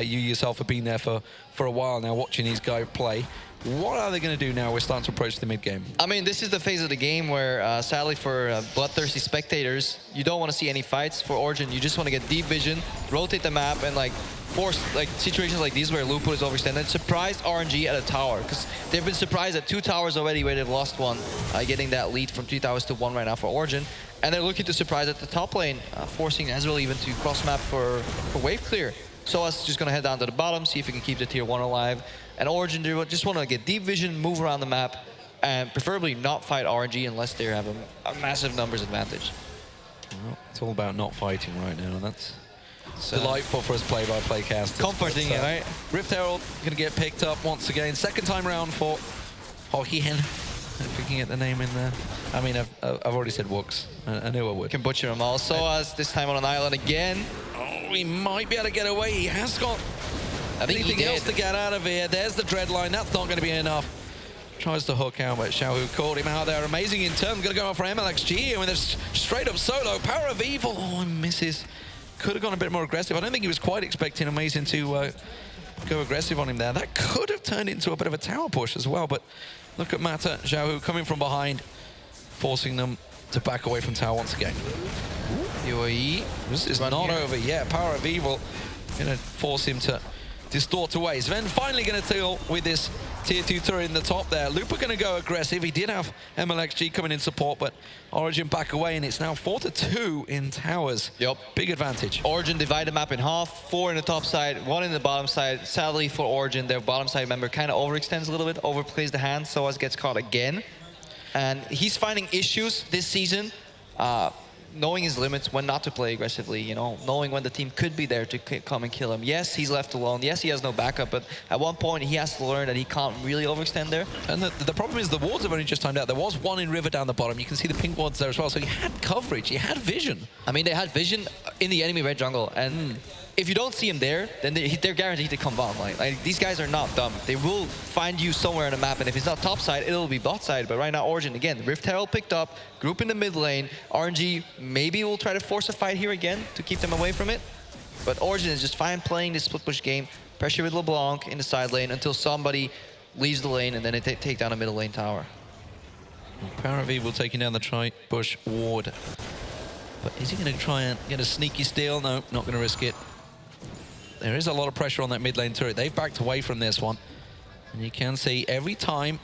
you yourself have been there for a while now, watching these guys play. What are they going to do now? We're starting to approach the mid game. I mean, this is the phase of the game where, sadly for bloodthirsty spectators, you don't want to see any fights for Origin. You just want to get deep vision, rotate the map, and force situations like these where Lupa is overextended. Surprise RNG at a tower, because they've been surprised at 2 towers already where they've lost one, getting that lead from 3 towers to 1 right now for Origin. And they're looking to surprise at the top lane, forcing Ezreal even to cross map for wave clear. Soas just going to head down to the bottom, see if he can keep the tier 1 alive. And Origin just want to get deep vision, move around the map, and preferably not fight RNG unless they have a massive numbers advantage. Well, it's all about not fighting right now, and that's delightful for us play-by-play casters. Comforting, right? Rift Herald going to get picked up once again. Second time round for Hohien. if we can get the name in there. I mean, I've already said Wooks. I knew I would. Can butcher them all. Soaz this time on an island again. Oh, he might be able to get away. He has got anything else to get out of here. There's the dread line. That's not going to be enough. Tries to hook out, but Xiaohu caught him out there. Amazing in turn. Going to go off for MLXG with a straight up solo. Power of Evil. Oh, and misses. Could have gone a bit more aggressive. I don't think he was quite expecting Amazing to go aggressive on him there. That could have turned into a bit of a tower push as well, but look at Mata, Xiaohu coming from behind, forcing them to back away from tower once again. UAE. This is not over yet. Power of Evil going to force him to distort away. Sven finally going to deal with this tier 2 turret in the top there. Looper going to go aggressive. He did have MLXG coming in support, but Origin back away, and it's now 4-2 in towers. Yep. Big advantage. Origin divide the map in half, 4 in the top side, 1 in the bottom side. Sadly for Origin, their bottom side member kind of overextends a little bit, overplays the hand, Soaz gets caught again. And he's finding issues this season, knowing his limits, when not to play aggressively, you know, knowing when the team could be there to come and kill him. Yes, he's left alone. Yes, he has no backup, but at one point he has to learn that he can't really overextend there. And the problem is the wards have only just timed out. There was one in river down the bottom. You can see the pink wards there as well. So he had coverage. He had vision. I mean, they had vision in the enemy red jungle, and if you don't see him there, then they're guaranteed to come bomb. Like these guys are not dumb. They will find you somewhere on the map, and if it's not top side, it'll be bot side. But right now, Origin, again, Rift Herald picked up, group in the mid lane. RNG maybe will try to force a fight here again to keep them away from it. But Origin is just fine playing this split push game. Pressure with LeBlanc in the side lane until somebody leaves the lane, and then they take down a middle lane tower. Power of Evil taking down the tri-bush ward. But is he going to try and get a sneaky steal? No, not going to risk it. There is a lot of pressure on that mid lane turret. They've backed away from this one. And you can see every time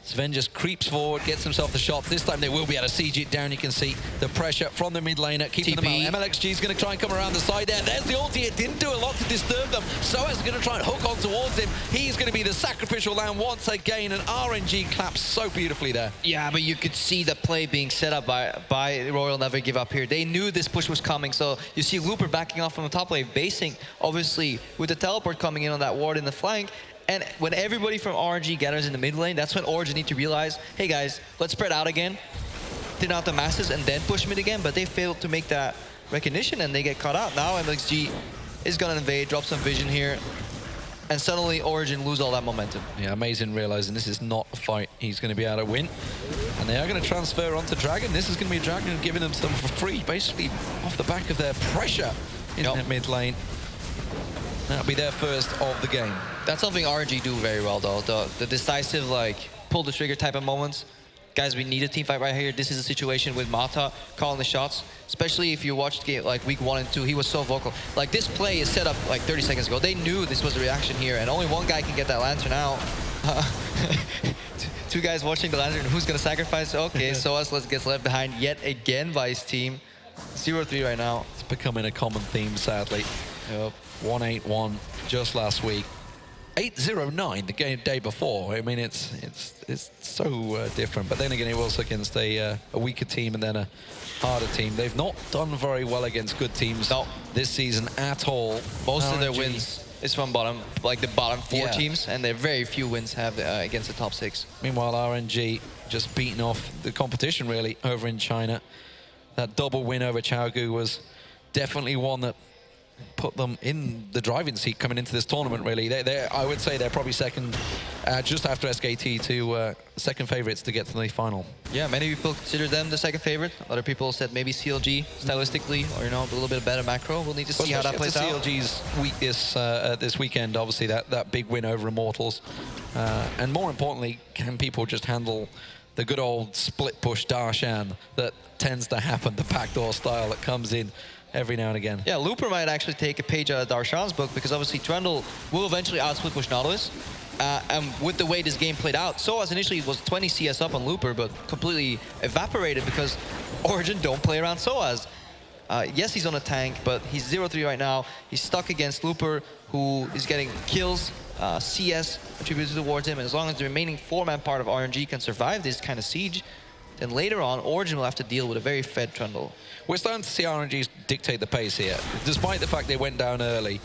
Sven just creeps forward, gets himself the shots. This time they will be able to siege it down. You can see the pressure from the mid laner, keeping them out. MLXG is going to try and come around the side there. There's the ulti. It didn't do a lot to disturb them. Soaz is going to try and hook on towards him. He's going to be the sacrificial lamb once again, and RNG claps so beautifully there. Yeah, but you could see the play being set up by Royal Never Give Up here. They knew this push was coming, so you see Looper backing off from the top wave, basing, obviously, with the teleport coming in on that ward in the flank. And when everybody from RNG gathers in the mid lane, that's when Origin need to realize, hey guys, let's spread out again, thin out the masses, and then push mid again. But they failed to make that recognition, and they get caught out. Now MLXG is going to invade, drop some vision here, and suddenly Origin lose all that momentum. Yeah, Amazing realizing this is not a fight he's going to be able to win. And they are going to transfer onto Dragon. This is going to be a Dragon giving them some for free, basically off the back of their pressure in that mid lane. That'll be their first of the game. That's something RNG do very well, though. The decisive, like, pull the trigger type of moments. Guys, we need a team fight right here. This is a situation with Mata calling the shots. Especially if you watched game, like week 1 and 2, he was so vocal. Like, this play is set up like 30 seconds ago. They knew this was the reaction here, and only one guy can get that lantern out. Two guys watching the lantern. Who's going to sacrifice? Okay, Soaz gets left behind yet again by his team. 0-3 right now. It's becoming a common theme, sadly. Yep. 1-8-1 just last week. 8-0-9 the day before. I mean, it's so different. But then again, it was against a weaker team and then a harder team. They've not done very well against good teams this season at all. Most of their wins is from bottom, like the bottom 4 teams, and their very few wins have against the top 6. Meanwhile, RNG just beating off the competition really over in China. That double win over Chaogu was definitely one that put them in the driving seat coming into this tournament, really. I would say they're probably second, just after SKT, to second favorites to get to the final. Yeah, many people consider them the second favorite. Other people said maybe CLG stylistically, or, you know, a little bit better macro. We'll need to see how that plays out. CLG's week this weekend, obviously, that big win over Immortals. And more importantly, can people just handle the good old split push Darshan that tends to happen, the backdoor style that comes in every now and again. Yeah, Looper might actually take a page out of Darshan's book, because obviously Trundle will eventually outsplit push Nautilus. And with the way this game played out, Soaz initially was 20 CS up on Looper, but completely evaporated because Origin don't play around Soaz. Yes, he's on a tank, but he's 0-3 right now. He's stuck against Looper, who is getting kills, CS attributed towards him, and as long as the remaining 4-man part of RNG can survive this kind of siege, then later on, Origin will have to deal with a very fed Trundle. We're starting to see RNG dictate the pace here. Despite the fact they went down early,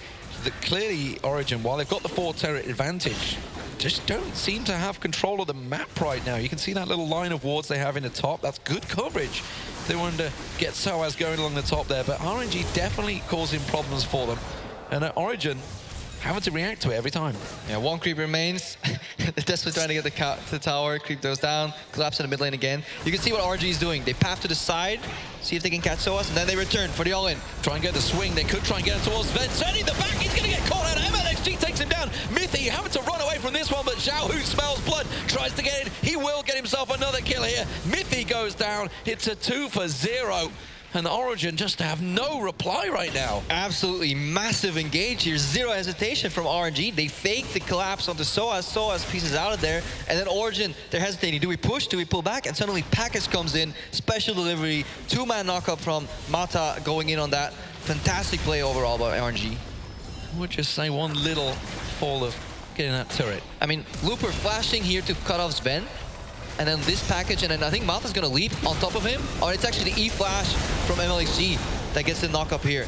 clearly Origin, while they've got the 4 turret advantage, just don't seem to have control of the map right now. You can see that little line of wards they have in the top. That's good coverage. They wanted to get SOAS going along the top there, but RNG definitely causing problems for them. And at Origin, having to react to it every time. Yeah, one creep remains. They're desperately trying to get the tower. Creep goes down, collapse in the mid lane again. You can see what RNG is doing. They path to the side, see if they can catch SOAS, and then they return for the all-in. Try and get the swing. They could try and get it towards Ven. Sending the back, he's going to get caught out. MLXG takes him down. Mythy having to run away from this one, but Xiao Hu smells blood, tries to get in. He will get himself another kill here. Mythy goes down. It's a 2 for 0. And Origin just have no reply right now. Absolutely massive engage here. Zero hesitation from RNG. They fake the collapse onto SOAS. SOAS pieces out of there. And then Origin, they're hesitating. Do we push? Do we pull back? And suddenly Package comes in. Special delivery. 2-man knockup from Mata going in on that. Fantastic play overall by RNG. I would just say one little fall of getting that turret. I mean, Looper flashing here to cut off Sven. And then this package, and then I think Mata's gonna leap on top of him. Or it's actually the E-flash from MLXG that gets the knock up here.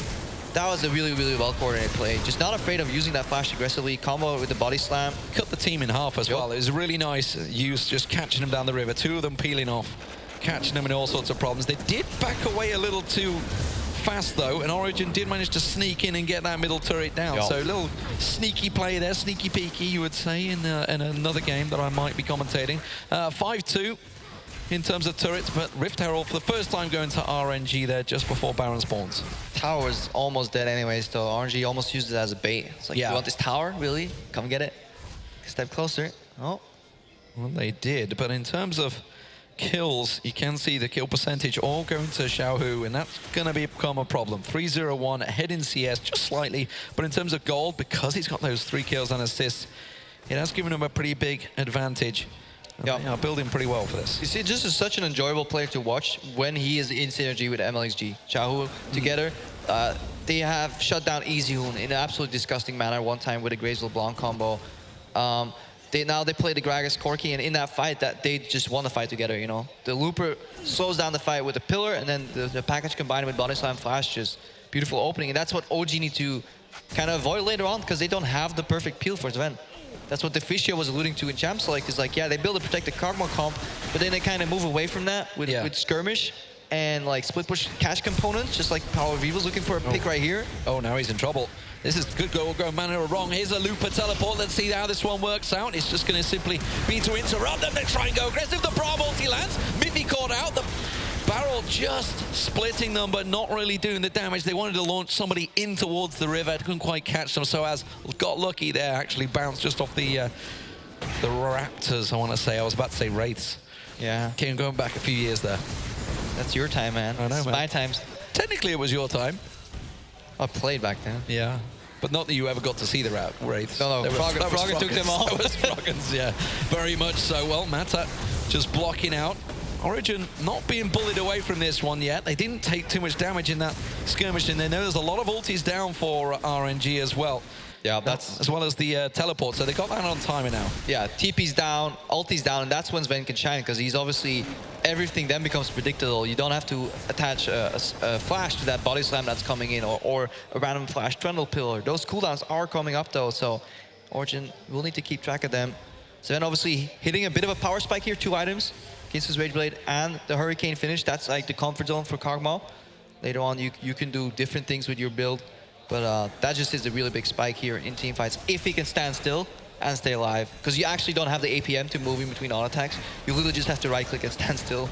That was a really, really well-coordinated play. Just not afraid of using that flash aggressively. Combo with the body slam. Cut the team in half as well. It was really nice use, just catching him down the river. 2 of them peeling off, catching them in all sorts of problems. They did back away a little too fast though, and Origin did manage to sneak in and get that middle turret down. So a little sneaky play there, sneaky peeky, you would say, in another game that I might be commentating. 5-2 in terms of turrets, but Rift Herald for the first time going to RNG there just before Baron spawns. Tower is almost dead anyways, though. RNG almost used it as a bait. It's like, you want this tower? Really? Come get it. Step closer. Oh. Well, they did, but in terms of kills, you can see the kill percentage all going to Xiao Hu, and that's going to become a problem. 3-0-1 ahead in CS just slightly, but in terms of gold, because he's got those 3 kills and assists, it has given him a pretty big advantage. They are building pretty well for this. You see, this is such an enjoyable player to watch when he is in synergy with MLXG. Xiao Hu together, they have shut down EasyHoon in an absolutely disgusting manner one time with a Graves LeBlanc combo. Now they play the Gragas Corki, and in that fight, that they just won the fight together, you know. The Looper slows down the fight with the pillar, and then the package combined with Body Slam Flash, just beautiful opening. And that's what OG need to kind of avoid later on, because they don't have the perfect peel for Sven. That's what Deficio was alluding to in Champs Select, is like, yeah, they build a protected Karma comp, but then they kind of move away from that with Skirmish and like split push cash components, just like Power of Evil's looking for a pick right here. Oh, now he's in trouble. This is good go manner wrong. Here's a Looper teleport. Let's see how this one works out. It's just going to simply be to interrupt them. They try and go aggressive. The Bra multi-lands. Mythy caught out. The barrel just splitting them, but not really doing the damage. They wanted to launch somebody in towards the river. Couldn't quite catch them. So as got lucky there, actually bounced just off the Raptors, I want to say. I was about to say Wraiths. Yeah. Came going back a few years there. That's your time, man. I know, it's man. my times. Technically, it was your time. I played back then. Yeah. But not that you ever got to see the Wraiths. No, Froggen took them all. That was Froggen's, yeah. Very much so. Well, Mata just blocking out. Origin not being bullied away from this one yet. They didn't take too much damage in that skirmish, and they know there's a lot of ultis down for RNG as well. Yeah, that's... As well as the teleport, so they got that on timer now. Yeah, TP's down, ulti's down, and that's when Sven can shine, because he's obviously... Everything then becomes predictable. You don't have to attach a flash to that body slam that's coming in, or a random flash trundle pillar. Those cooldowns are coming up though, so Origin will need to keep track of them. Sven obviously hitting a bit of a power spike here, 2 items. Against his Rage Blade and the Hurricane finish. That's like the comfort zone for Kog'Maw. Later on, you can do different things with your build, but that just is a really big spike here in team fights. If he can stand still and stay alive, because you actually don't have the APM to move in between auto attacks. You literally just have to right click and stand still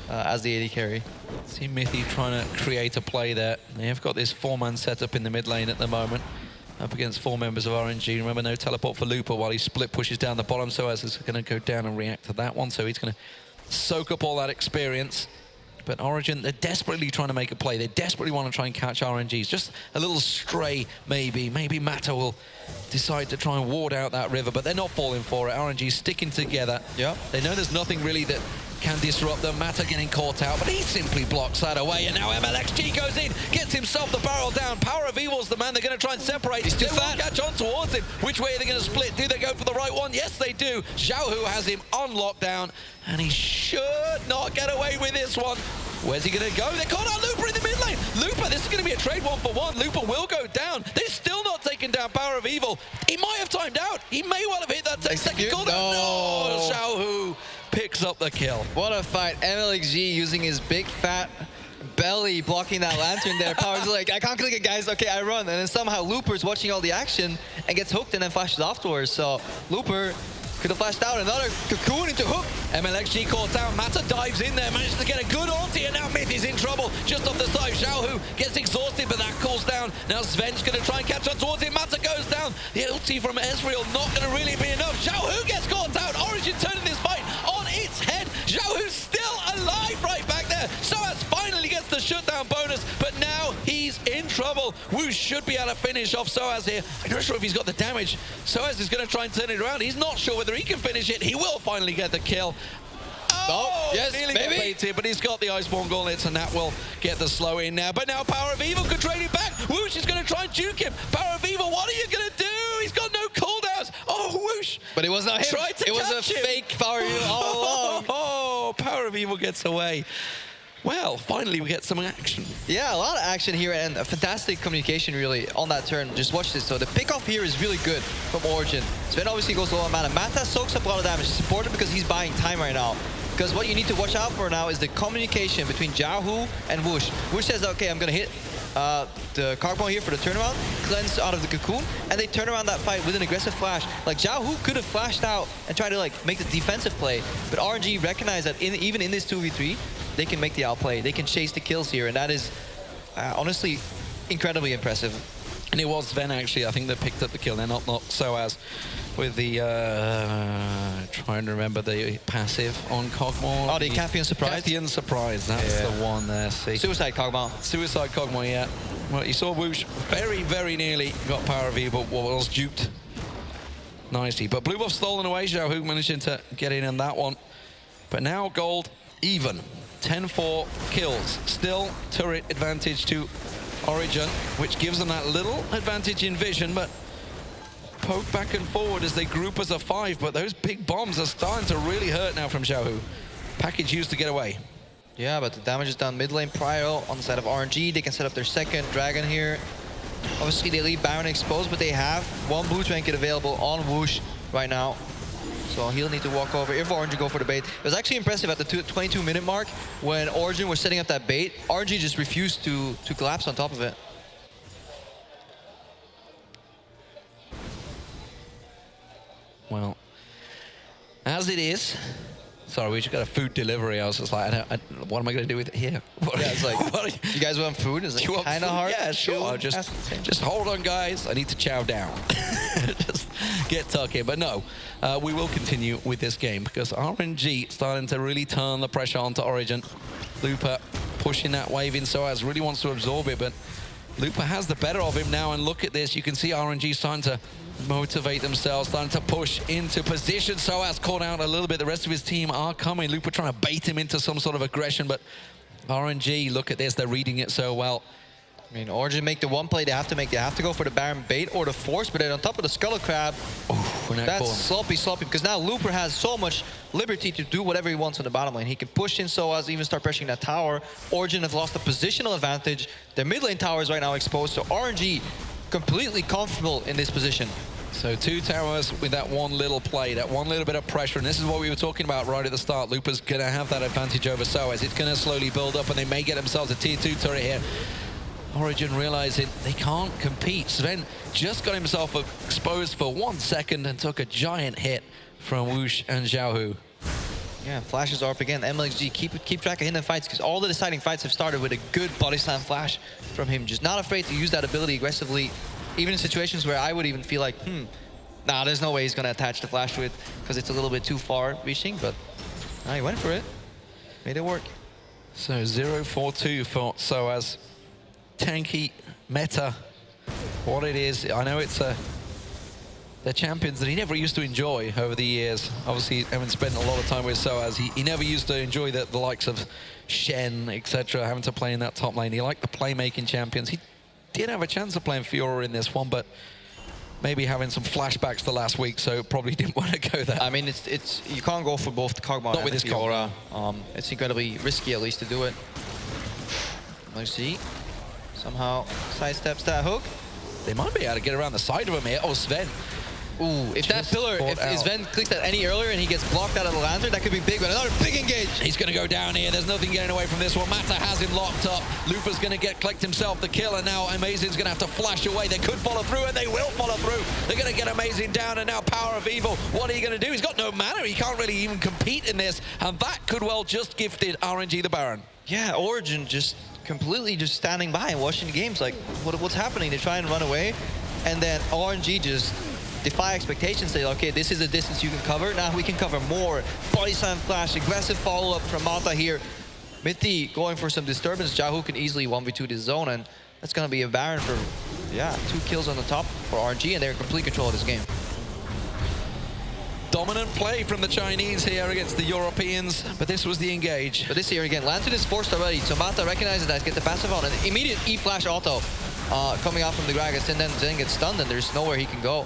as the AD carry. See Mythy trying to create a play there. They have got this 4-man setup in the mid lane at the moment, up against 4 members of RNG. Remember, no teleport for Looper while he split pushes down the bottom, so as is going to go down and react to that one, so he's going to soak up all that experience. But Origin, they're desperately trying to make a play. They desperately want to try and catch RNGs. Just a little stray, maybe. Maybe Mata will decide to try and ward out that river, but they're not falling for it. RNG sticking together. Yeah. They know there's nothing really that can disrupt them. Mata getting caught out, but he simply blocks that away. And now MLXG goes in, gets himself the barrel down. Power of Evil's the man they're going to try and separate. He's too they fat. won't catch on towards him. Which way are they going to split? Do they go for the right one? Yes, they do. Xiao Hu has him on lockdown, and he should not get away with this one. Where's he going to go? They called out Looper in the mid lane. Looper, this is going to be a trade 1-for-1. Looper will go down. They're still not taking down Power of Evil. He might have timed out. He may well have hit that 10-second cooldown. No, Xiaohu picks up the kill. What a fight. MLXG using his big fat belly blocking that lantern there. Power's like, I can't click it, guys. Okay, I run. And then somehow Looper's watching all the action and gets hooked and then flashes afterwards. So Looper could have flashed out. Another cocoon into hook. MLXG caught down. Mata dives in there, manages to get a good ulti, and now Myth is in trouble just off the side. Xiaohu gets exhausted, but that cools down. Now Sven's going to try and catch on towards him. Mata goes down. The ulti from Ezreal not going to really be enough. Xiaohu gets caught out. Origin turning this fight on its head. Xiaohu's still alive right back there. Soaz finally gets the shutdown bonus, but now he's in trouble. Woosh should be able to finish off Soaz here. I'm not sure if he's got the damage. Soaz is going to try and turn it around. He's not sure whether he can finish it. He will finally get the kill. Oh, yes, nearly maybe. got baited, but he's got the Iceborne gauntlets, and that will get the slow in now. But now Power of Evil could trade it back. Woosh is going to try and juke him. Power of Evil, what are you going to do? He's got no cooldowns. Oh, Woosh. But it was not him. It was a fake Power of Evil all along. Oh, Power of Evil gets away. Well, finally we get some action. Yeah, a lot of action here and a fantastic communication really on that turn. Just watch this. So the pickoff here is really good from Origin. Sven obviously goes low on mana. Mata soaks up a lot of damage. He's supported because he's buying time right now. Because what you need to watch out for now is the communication between Xiaohu and Woosh. Woosh says, okay, I'm going to hit the Carbon here for the turnaround, cleanse out of the cocoon, and they turn around that fight with an aggressive flash. Like, Xiaohu could have flashed out and tried to like make the defensive play, but RNG recognized that even in this 2v3, they can make the outplay. They can chase the kills here, and that is honestly incredibly impressive. And it was Sven actually, I think, that picked up the kill. They're not Soaz with the, trying to remember the passive on Kog'Maw. Oh, the Cathian Surprise? Cathian Surprise, that's the one there, see. Suicide Kog'Maw. Suicide Kog'Maw, yeah. Well, you saw Woosh very, very nearly got Power of Evil, was duped nicely. But Blue Buff stolen away, Xiaohu managing to get in on that one. But now Gold even. 10-4 kills. Still turret advantage to Origin, which gives them that little advantage in vision, but poke back and forward as they group as a 5, but those big bombs are starting to really hurt now from Xiaohu. Package used to get away. Yeah, but the damage is done mid lane. Prio on the side of RNG. They can set up their second dragon here. Obviously, they leave Baron exposed, but they have one blue trinket available on Woosh right now. So he'll need to walk over if Origin go for the bait. It was actually impressive at the 22-minute mark when Origin was setting up that bait. RNG just refused to collapse on top of it. Well, as it is, sorry, we just got a food delivery. I was just like, what am I going to do with it here? Yeah, it's like, you guys want food? It's like kind of hard. Yeah, sure. Just hold on, guys. I need to chow down. Just get talking. But no, we will continue with this game because RNG starting to really turn the pressure onto Origin. Looper pushing that wave in. Soaz really wants to absorb it, but Looper has the better of him now. And look at this. You can see RNG starting to motivate themselves, starting to push into position. Soaz caught out a little bit. The rest of his team are coming. Looper trying to bait him into some sort of aggression, but RNG, look at this. They're reading it so well. I mean, Origin make the one play they have to make. They have to go for the Baron bait or the Force, but then on top of the Scuttle Crab, that's sloppy, because now Looper has so much liberty to do whatever he wants on the bottom lane. He can push in Soaz, even start pressuring that tower. Origin has lost the positional advantage. Their mid lane tower is right now exposed, so RNG completely comfortable in this position. So 2 towers with that one little play, that one little bit of pressure, and this is what we were talking about right at the start. Looper's going to have that advantage over Soaz. It's going to slowly build up, and they may get themselves a tier 2 turret here. Origin realizing they can't compete. Sven just got himself exposed for 1 second and took a giant hit from Woosh and Xiaohu. Yeah, flashes are up again. MLXG, keep track of hidden fights because all the deciding fights have started with a good body slam flash from him. Just not afraid to use that ability aggressively, even in situations where I would even feel like, nah, there's no way he's going to attach the flash to it because it's a little bit too far reaching, but he went for it. Made it work. So 0-4-2 for Soaz. Tanky meta, what it is. I know it's they're champions that he never used to enjoy over the years. Obviously, having spent a lot of time with Soaz, he never used to enjoy the likes of Shen, etc., having to play in that top lane. He liked the playmaking champions. He did have a chance of playing Fiora in this one, but maybe having some flashbacks to last week, so probably didn't want to go there. I mean, it's you can't go for both the Kog'Maw and the Fiora. It's incredibly risky, at least, to do it. Let's see. Somehow sidesteps that hook. They might be able to get around the side of him here. Oh, Sven. Ooh, if that Just pillar, caught if out. Sven clicks that any earlier and he gets blocked out of the lantern, that could be big, but another big engage. He's going to go down here. There's nothing getting away from this one. Mata has him locked up. Lupa's going to collect himself the kill, and now Amazing's going to have to flash away. They could follow through, and they will follow through. They're going to get Amazing down, and now Power of Evil. What are you going to do? He's got no mana. He can't really even compete in this, and that could well just gifted RNG the Baron. Yeah, Origin just completely just standing by and watching the games. Like, what's happening? They try and run away, and then RNG just defy expectations. Say, okay, this is the distance you can cover. Now we can cover more. Body slam flash, aggressive follow-up from Mata here. Mithy going for some disturbance. Jahu can easily 1v2 this zone, and that's going to be a Baron for, yeah, 2 kills on the top for RNG, and they're in complete control of this game. Dominant play from the Chinese here against the Europeans, but this was the engage. But this here again, Lantern is forced already, so Mata recognizes that, get the passive on, and immediate E-flash auto coming out from the Gragas, and then Zen gets stunned, and there's nowhere he can go.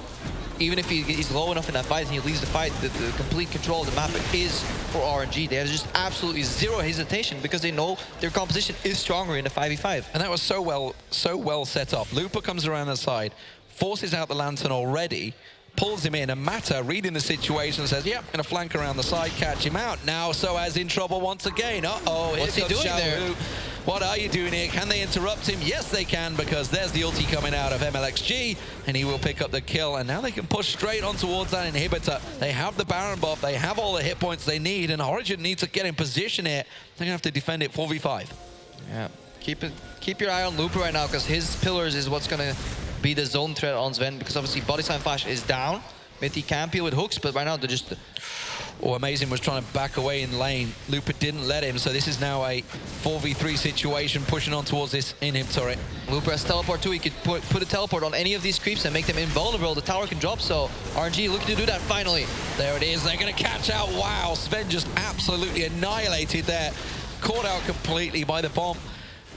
Even if he's low enough in that fight and he leaves the fight, the complete control of the map is for RNG. They have just absolutely zero hesitation because they know their composition is stronger in a 5v5. And that was so well set up. Lupa comes around the side, forces out the Lantern already, pulls him in, and Mata, reading the situation, says, yep, gonna flank around the side, catch him out. Now Soaz in trouble once again. Uh-oh, What's he doing there? What are you doing here? Can they interrupt him? Yes, they can, because there's the ulti coming out of MLXG, and he will pick up the kill, and now they can push straight on towards that inhibitor. They have the Baron buff, they have all the hit points they need, and Origin needs to get in position here. They're gonna have to defend it 4v5. Yeah, keep your eye on Lupa right now, because his pillars is what's gonna be the zone threat on Sven, because obviously Body Slam Flash is down. Mithy can peel with hooks, but right now they're just... Oh, Amazing was trying to back away in lane. Lupa didn't let him, so this is now a 4v3 situation, pushing on towards this inhib turret. Lupa has teleport too. He could put a teleport on any of these creeps and make them invulnerable. The tower can drop, so RNG looking to do that finally. There it is. They're going to catch out. Wow, Sven just absolutely annihilated there. Caught out completely by the bomb.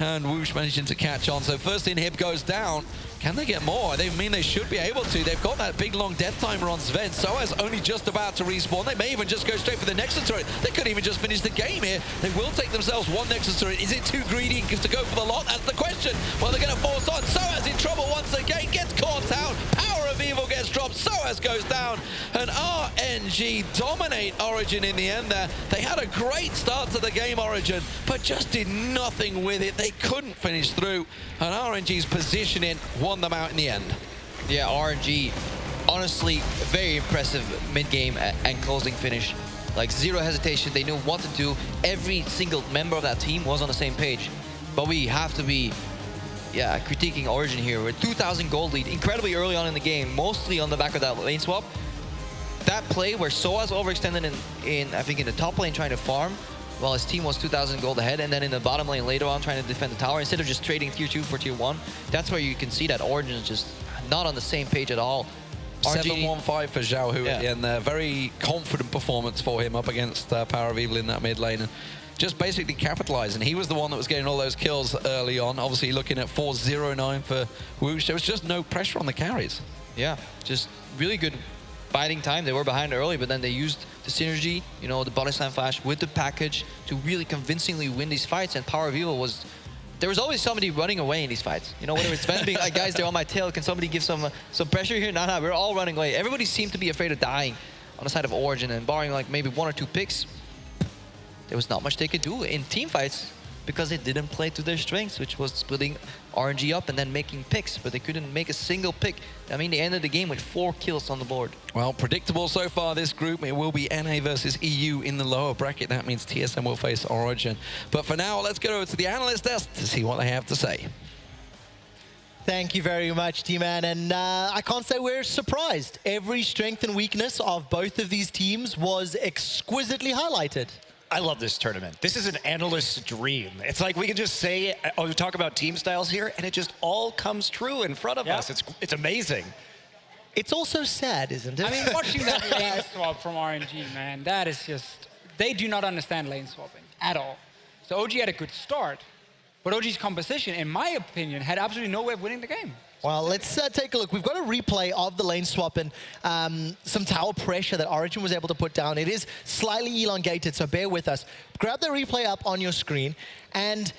And Whoosh managing to catch on. So first inhib goes down. Can they get more? They mean they should be able to. They've got that big long death timer on Sven. Soaz only just about to respawn. They may even just go straight for the Nexus turret. They could even just finish the game here. They will take themselves one Nexus turret. Is it too greedy to go for the lot? That's the question. Well, they're going to force on. Soaz in trouble once again. Gets caught out. Power of Evil gets dropped. Soaz goes down. And RNG dominate Origin in the end there. They had a great start to the game, Origin, but just did nothing with it. They couldn't finish through. And RNG's positioning won them out in the end. Yeah, RNG, honestly, very impressive mid-game and closing finish. Like, zero hesitation. They knew what to do. Every single member of that team was on the same page. But we have to be, yeah, critiquing Origin here. We're 2,000 gold lead, incredibly early on in the game, mostly on the back of that lane swap. That play where Soaz overextended in I think in the top lane trying to farm, while his team was 2,000 gold ahead, and then in the bottom lane later on trying to defend the tower, instead of just trading tier 2 for tier 1, that's where you can see that Origin is just not on the same page at all. 7-1-5 for Zhao Hu, yeah. and a very confident performance for him up against Power of Evil in that mid lane. And just basically capitalizing. He was the one that was getting all those kills early on. Obviously looking at 4-0-9 for Whoosh. There was just no pressure on the carries. Yeah, just really good biding time. They were behind early, but then they used the synergy, you know, the Body Slam Flash with the package to really convincingly win these fights. And Power of Evil was... There was always somebody running away in these fights. You know, whether it's Sven being like, guys, they're on my tail. Can somebody give some pressure here? Nah, we're all running away. Everybody seemed to be afraid of dying on the side of Origin, and barring like maybe 1 or 2 picks, there was not much they could do in team fights because they didn't play to their strengths, which was splitting RNG up and then making picks, but they couldn't make a single pick. I mean, they ended the game with 4 kills on the board. Well, predictable so far this group. It will be NA versus EU in the lower bracket. That means TSM will face Origin. But for now, let's go over to the analyst desk to see what they have to say. Thank you very much, T-Man, and I can't say we're surprised. Every strength and weakness of both of these teams was exquisitely highlighted. I love this tournament. This is an analyst's dream. It's like we can just say, oh, we talk about team styles here, and it just all comes true in front of us. It's amazing. It's also sad, isn't it? I mean, watching that lane swap from RNG, man, that is just... They do not understand lane swapping at all. So OG had a good start, but OG's composition, in my opinion, had absolutely no way of winning the game. Well, let's take a look. We've got a replay of the lane swap and some tower pressure that Origin was able to put down. It is slightly elongated, so bear with us. Grab the replay up on your screen, and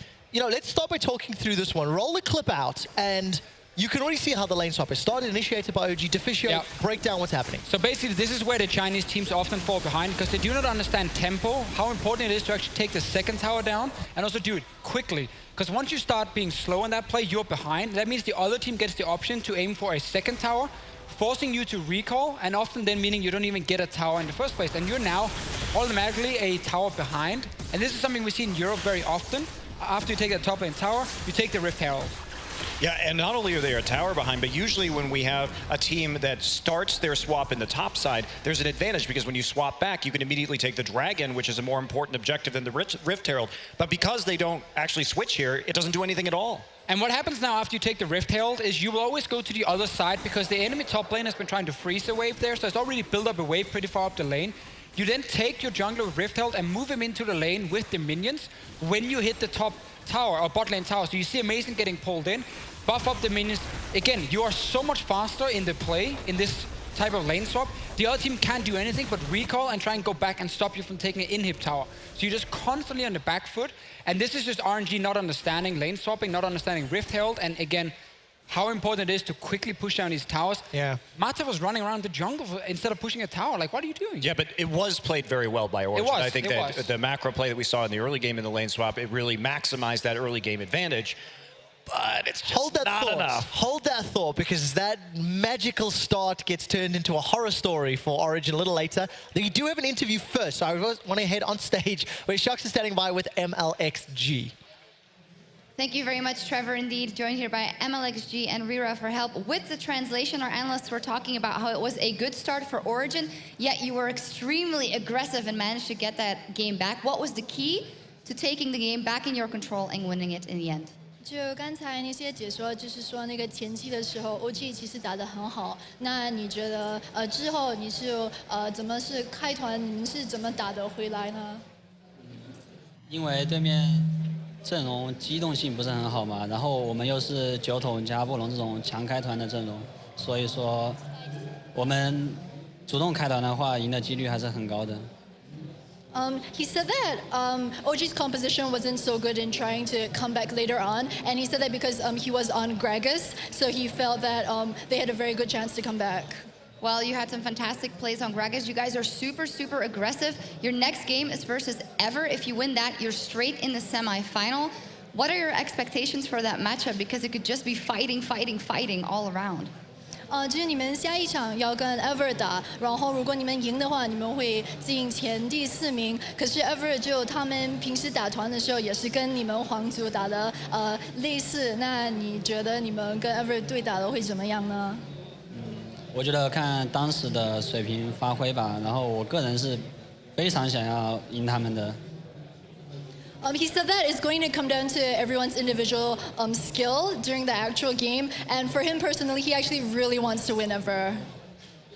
let's start by talking through this one. Roll the clip out, and you can already see how the lane swap is started, initiated by OG. Deficio, break down what's happening. So basically, this is where the Chinese teams often fall behind because they do not understand tempo, how important it is to actually take the second tower down, and also do it quickly. Because once you start being slow in that play, you're behind. That means the other team gets the option to aim for a second tower, forcing you to recall, and often then meaning you don't even get a tower in the first place. And you're now automatically a tower behind. And this is something we see in Europe very often. After you take the top lane tower, you take the Rift Herald. Yeah, and not only are they a tower behind, but usually when we have a team that starts their swap in the top side, there's an advantage because when you swap back, you can immediately take the Dragon, which is a more important objective than the Rift Herald. But because they don't actually switch here, it doesn't do anything at all. And what happens now after you take the Rift Herald is you will always go to the other side because the enemy top lane has been trying to freeze the wave there, so it's already built up a wave pretty far up the lane. You then take your jungler with Rift Herald and move him into the lane with the minions when you hit the top tower or bot lane tower. So you see Amazing getting pulled in, buff up the minions. Again, you are so much faster in the play in this type of lane swap. The other team can't do anything but recall and try and go back and stop you from taking an inhib tower. So you're just constantly on the back foot. And this is just RNG not understanding lane swapping, not understanding Rift Herald, and again, how important it is to quickly push down these towers. Yeah. Mata was running around the jungle instead of pushing a tower. Like, what are you doing? Yeah, but it was played very well by Origin. I think that was. the macro play that we saw in the early game in the lane swap, it really maximized that early game advantage. But it's just not enough. Hold that thought, because that magical start gets turned into a horror story for Origin a little later. We do have an interview first, so I want to head on stage where Sharks is standing by with MLXG. Thank you very much, Trevor. Indeed, joined here by MLXG and Rira for help with the translation. Our analysts were talking about how it was a good start for Origin, yet you were extremely aggressive and managed to get that game back. What was the key to taking the game back in your control and winning it in the end? 就刚才那些解说，就是说那个前期的时候 ，OG 其实打得很好。那你觉得之后你是怎么是开团，你们是怎么打得回来呢？因为对面阵容机动性不是很好嘛，然后我们又是9桶加布隆这种强开团的阵容，所以说我们主动开团的话，赢的几率还是很高的。 He said that OG's composition wasn't so good in trying to come back later on, and he said that because he was on Gragas, so he felt that they had a very good chance to come back. Well, you had some fantastic plays on Gragas. You guys are super, super aggressive. Your next game is versus Ever. If you win that, you're straight in the semi-final. What are your expectations for that matchup? Because it could just be fighting, fighting, fighting all around. 就是你们下一场要跟 Ever 打，然后如果你们赢的话，你们会进前第4名。可是 Ever 就他们平时打团的时候，也是跟你们皇族打的类似。那你觉得你们跟 Ever 对打的会怎么样呢？我觉得看当时的水平发挥吧，然后我个人是非常想要赢他们的。 He said that it's going to come down to everyone's individual skill during the actual game, and for him personally, he actually really wants to win Ever.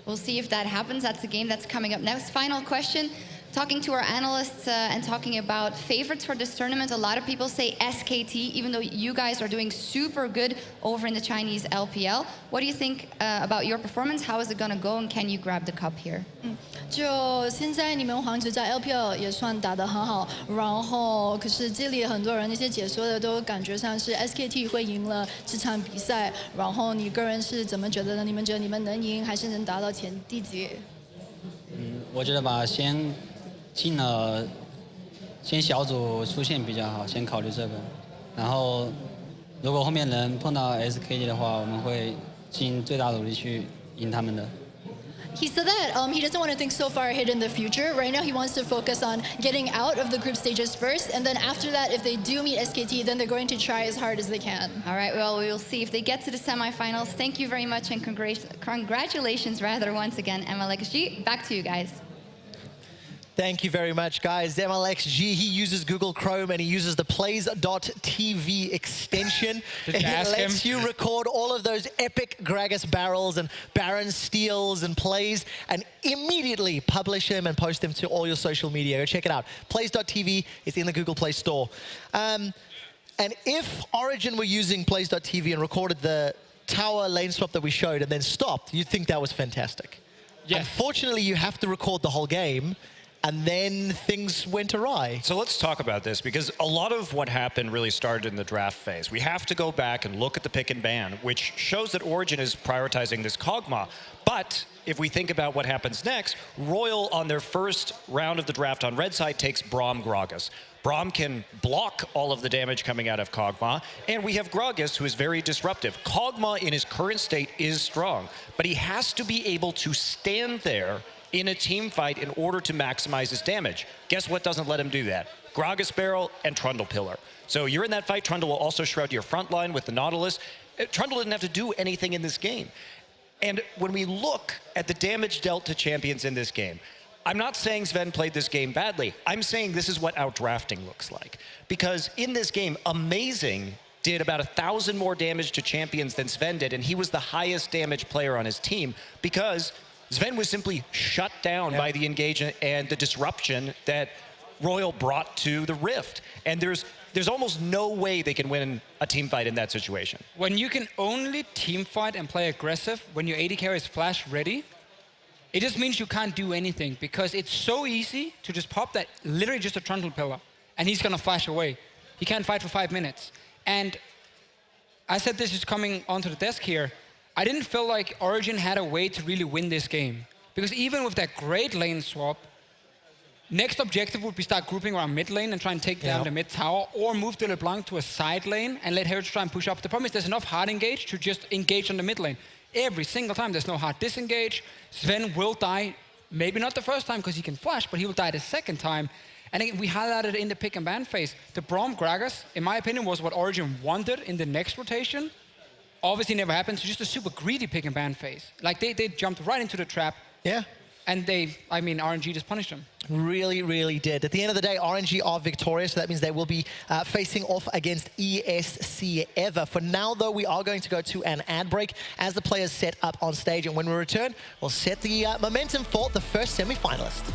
We'll see if that happens. That's the game that's coming up next. Final question. Talking to our analysts and talking about favorites for this tournament, a lot of people say SKT, even though you guys are doing super good over in the Chinese LPL. What do you think about your performance? How is it going to go, and can you grab the cup here? 就现在你们皇族在 LPL 也算打得很好，然后可是这里很多人那些解说的都感觉上是 SKT 会赢了这场比赛，然后你个人是怎么觉得呢？你们觉得你们能赢，还是能达到前第几？我觉得吧，先小组出线比较好，先考虑这个。然后如果后面能碰到 SKT 的话，我们会尽最大努力去赢他们的。 He said that he doesn't want to think so far ahead in the future. Right now, he wants to focus on getting out of the group stages first, and then after that, if they do meet SKT, then they're going to try as hard as they can. All right, well, we will see if they get to the semifinals. Thank you very much, and congratulations, rather, once again, MLXG. Back to you guys. Thank you very much, guys. MLXG, he uses Google Chrome and he uses the plays.tv extension. It lets you record all of those epic Gragas barrels and Baron steals and plays and immediately publish them and post them to all your social media. Go check it out. Plays.tv is in the Google Play Store. And if Origin were using Plays.tv and recorded the tower lane swap that we showed and then stopped, you'd think that was fantastic. Yes. Unfortunately, you have to record the whole game. and then things went awry. So let's talk about this, because a lot of what happened really started in the draft phase. We have to go back and look at the pick and ban, which shows that Origin is prioritizing this Kog'Maw. But if we think about what happens next, Royal on their first round of the draft on red side takes Braum Gragas. Braum can block all of the damage coming out of Kog'Maw, and we have Gragas, who is very disruptive. Kog'Maw in his current state is strong, but he has to be able to stand there in a team fight in order to maximize his damage. Guess what doesn't let him do that? Gragas Barrel and Trundle Pillar. So you're in that fight, Trundle will also shroud your front line with the Nautilus. Trundle didn't have to do anything in this game. And when we look at the damage dealt to champions in this game, I'm not saying Sven played this game badly. I'm saying this is what outdrafting looks like. Because in this game, Amazing did about 1,000 more damage to champions than Sven did, and he was the highest damage player on his team because Sven was simply shut down by the engagement and the disruption that Royal brought to the Rift. And there's almost no way they can win a team fight in that situation. When you can only team fight and play aggressive when your AD carry is flash ready, it just means you can't do anything, because it's so easy to just pop that, literally just a Trundle Pillar, and he's gonna flash away. He can't fight for 5 minutes. And I said this is coming onto the desk here. I didn't feel like Origin had a way to really win this game. Because even with that great lane swap, next objective would be start grouping around mid lane and try and take down the mid tower, or move the LeBlanc to a side lane and let Heritage try and push up. The problem is there's enough hard engage to just engage on the mid lane. Every single time there's no hard disengage. Sven will die, maybe not the first time because he can flash, but he will die the second time. And again, we highlighted in the pick and ban phase, the Braum Gragas, in my opinion, was what Origin wanted in the next rotation. Obviously never happened, so just a super greedy pick and ban phase. Like they jumped right into the trap. Yeah. And RNG just punished them. Really, really did. At the end of the day, RNG are victorious, so that means they will be facing off against ESC Ever. For now, though, we are going to go to an ad break as the players set up on stage. And when we return, we'll set the momentum for the first semi-finalist.